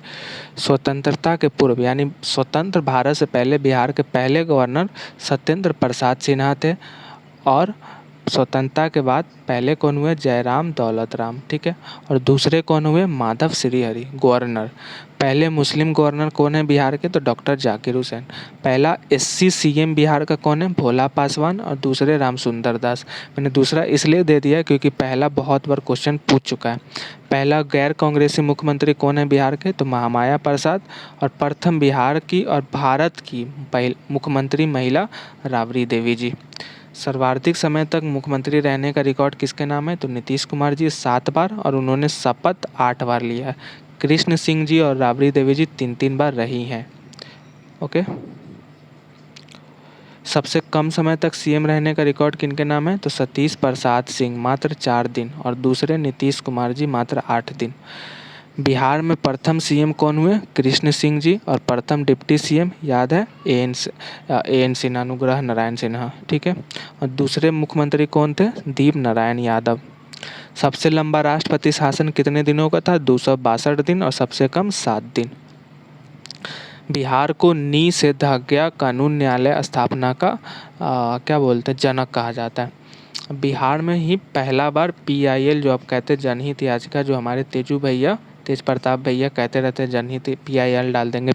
स्वतंत्रता के पूर्व यानी स्वतंत्र भारत से पहले बिहार के पहले गवर्नर सत्येंद्र प्रसाद सिन्हा थे। और स्वतंत्रता के बाद पहले कौन हुए, जयराम दौलत राम, ठीक है। और दूसरे कौन हुए, माधव श्रीहरि गवर्नर। पहले मुस्लिम गवर्नर कौन है बिहार के, तो डॉक्टर जाकिर हुसैन। पहला एससी सीएम बिहार का कौन है, भोला पासवान। और दूसरे रामसुंदर दास। मैंने दूसरा इसलिए दे दिया क्योंकि पहला बहुत बार क्वेश्चन पूछ चुका है। पहला गैर कांग्रेसी मुख्यमंत्री कौन है बिहार के, तो महामाया प्रसाद। और प्रथम बिहार की और भारत की मुख्यमंत्री महिला राबड़ी देवी जी। सर्वाधिक समय तक मुख्यमंत्री रहने का रिकॉर्ड किसके नाम है, तो नीतीश कुमार जी 7 बार और उन्होंने शपथ 8 बार लिया है। कृष्ण सिंह जी और राबड़ी देवी जी 3-3 बार रही हैं। ओके। सबसे कम समय तक सीएम रहने का रिकॉर्ड किनके नाम है, तो सतीश प्रसाद सिंह मात्र 4 दिन और दूसरे नीतीश कुमार जी मात्र 8 दिन। बिहार में प्रथम सीएम कौन हुए, कृष्ण सिंह जी। और प्रथम डिप्टी सीएम याद है एन सिन्हा, अनुग्रह नारायण सिन्हा, ठीक है। और दूसरे मुख्यमंत्री कौन थे, दीप नारायण यादव। सबसे लंबा राष्ट्रपति शासन कितने दिनों का था, 262 दिन। और सबसे कम 7 दिन। बिहार को निषेधाज्ञा कानून न्यायालय स्थापना का क्या बोलते हैं, जनक कहा जाता है। बिहार में ही पहला बार PIL जो आप कहते हैं जनहित याचिका, जो हमारे तेज प्रताप भैया कहते रहते हैं जनहित, PIL डाल देंगे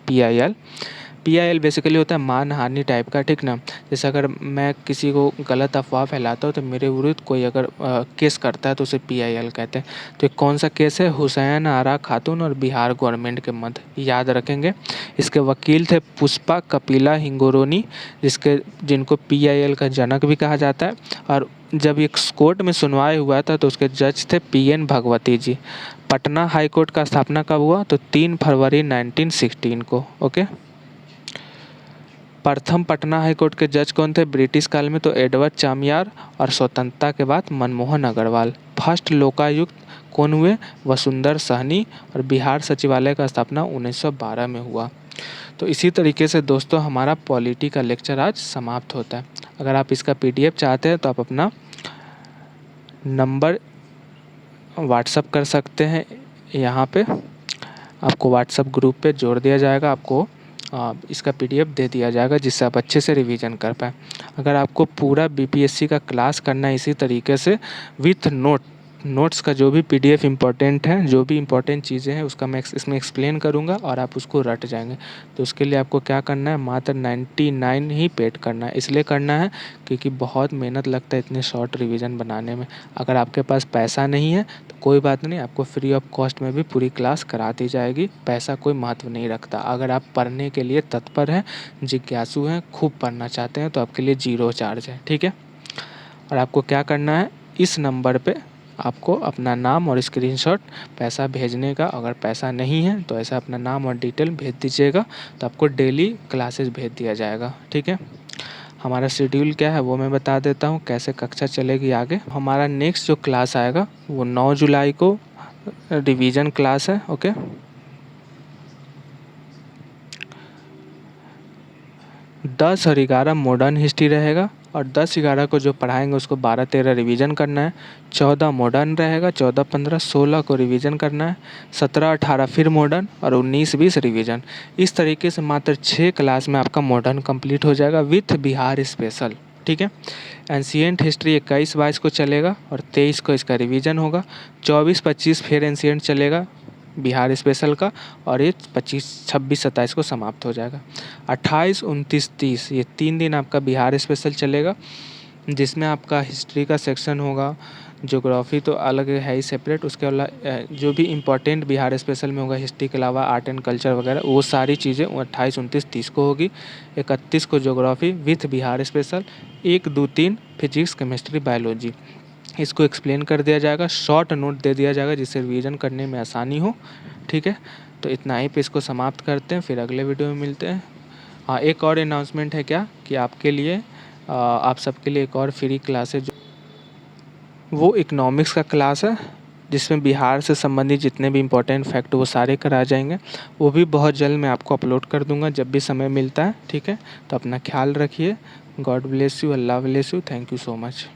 PIL बेसिकली होता है मानहानि टाइप का, ठीक ना। जैसे अगर मैं किसी को गलत अफवाह फैलाता हूँ तो मेरे विरुद्ध कोई अगर केस करता है तो उसे PIL कहते हैं। तो कौन सा केस है, हुसैन आरा खातून और बिहार गवर्नमेंट के मध्य, याद रखेंगे। इसके वकील थे पुष्पा कपिला हिंगोरोनी, जिनको PIL का जनक भी कहा जाता है। और जब एक कोर्ट में सुनवाई हुआ था तो उसके जज थे PN भगवती जी। पटना हाई कोर्ट का स्थापना कब हुआ, तो 3 फरवरी 1916 को। ओके। प्रथम पटना हाई कोर्ट के जज कौन थे ब्रिटिश काल में, तो एडवर्ड चामियार। और स्वतंत्रता के बाद मनमोहन अग्रवाल। फर्स्ट लोकायुक्त कौन हुए, वसुंधरा सहनी। और बिहार सचिवालय का स्थापना 1912 में हुआ। तो इसी तरीके से दोस्तों हमारा पॉलिटी का लेक्चर आज समाप्त होता है। अगर आप इसका PDF चाहते हैं तो आप अपना नंबर व्हाट्सअप कर सकते हैं, यहाँ पे आपको व्हाट्सअप ग्रुप पे जोड़ दिया जाएगा, आपको इसका PDF दे दिया जाएगा जिससे आप अच्छे से रिवीजन कर पाएँ। अगर आपको पूरा BPSC का क्लास करना है इसी तरीके से विथ नोट, नोट्स का जो भी पीडीएफ इम्पोर्टेंट है, जो भी इम्पोर्टेंट चीज़ें हैं उसका मैं इसमें एक्सप्लेन करूँगा और आप उसको रट जाएंगे। तो उसके लिए आपको क्या करना है, मात्र 99 ही पेड करना है। इसलिए करना है क्योंकि बहुत मेहनत लगता है इतने शॉर्ट रिवीजन बनाने में। अगर आपके पास पैसा नहीं है तो कोई बात नहीं, आपको फ्री ऑफ कॉस्ट में भी पूरी क्लास करा दी जाएगी। पैसा कोई महत्व नहीं रखता। अगर आप पढ़ने के लिए तत्पर हैं, जिज्ञासु हैं, खूब पढ़ना चाहते हैं तो आपके लिए 0 चार्ज है, ठीक है। और आपको क्या करना है, इस नंबर पे आपको अपना नाम और स्क्रीनशॉट पैसा भेजने का। अगर पैसा नहीं है तो ऐसा अपना नाम और डिटेल भेज दीजिएगा, तो आपको डेली क्लासेस भेज दिया जाएगा, ठीक है। हमारा शेड्यूल क्या है वो मैं बता देता हूँ, कैसे कक्षा चलेगी आगे। हमारा नेक्स्ट जो क्लास आएगा वो 9 जुलाई को रिवीजन क्लास है, ओके। 10 और 11 मॉडर्न हिस्ट्री रहेगा, और 10-11 को जो पढ़ाएंगे उसको 12-13 रिवीजन करना है। 14 मॉडर्न रहेगा, 14-15 16 को रिवीजन करना है। 17-18 फिर मॉडर्न, और 19-20 रिवीजन। इस तरीके से मात्र 6 क्लास में आपका मॉडर्न कंप्लीट हो जाएगा विथ बिहार स्पेशल, ठीक है। एंशिएंट हिस्ट्री 21-22 को चलेगा और 23 को इसका रिवीजन होगा। 24-25 फिर एंशिएंट चलेगा बिहार स्पेशल का, और ये 25-26-27 को समाप्त हो जाएगा। 28, 29, 30 ये 3 दिन आपका बिहार स्पेशल चलेगा, जिसमें आपका हिस्ट्री का सेक्शन होगा। ज्योग्राफी तो अलग है ही सेपरेट, उसके अलावा जो भी इम्पोर्टेंट बिहार स्पेशल में होगा हिस्ट्री के अलावा आर्ट एंड कल्चर वगैरह, वो सारी चीज़ें 28, 29, 30 को होगी। 31 को geography with Bihar special. 1, 2, 3 physics, chemistry, biology, इसको एक्सप्लेन कर दिया जाएगा, शॉर्ट नोट दे दिया जाएगा जिससे रिवीजन करने में आसानी हो, ठीक है। तो इतना ही पे इसको समाप्त करते हैं, फिर अगले वीडियो में मिलते हैं। हाँ, एक और अनाउंसमेंट है क्या कि आपके लिए आप सबके लिए एक और फ्री क्लास है, जो वो इकोनॉमिक्स का क्लास है, जिसमें बिहार से संबंधित जितने भी इम्पोर्टेंट फैक्ट वो सारे करा जाएंगे। वो भी बहुत जल्द मैं आपको अपलोड कर दूंगा जब भी समय मिलता है, ठीक है। तो अपना ख्याल रखिए। God bless you, Allah bless you, thank you so much.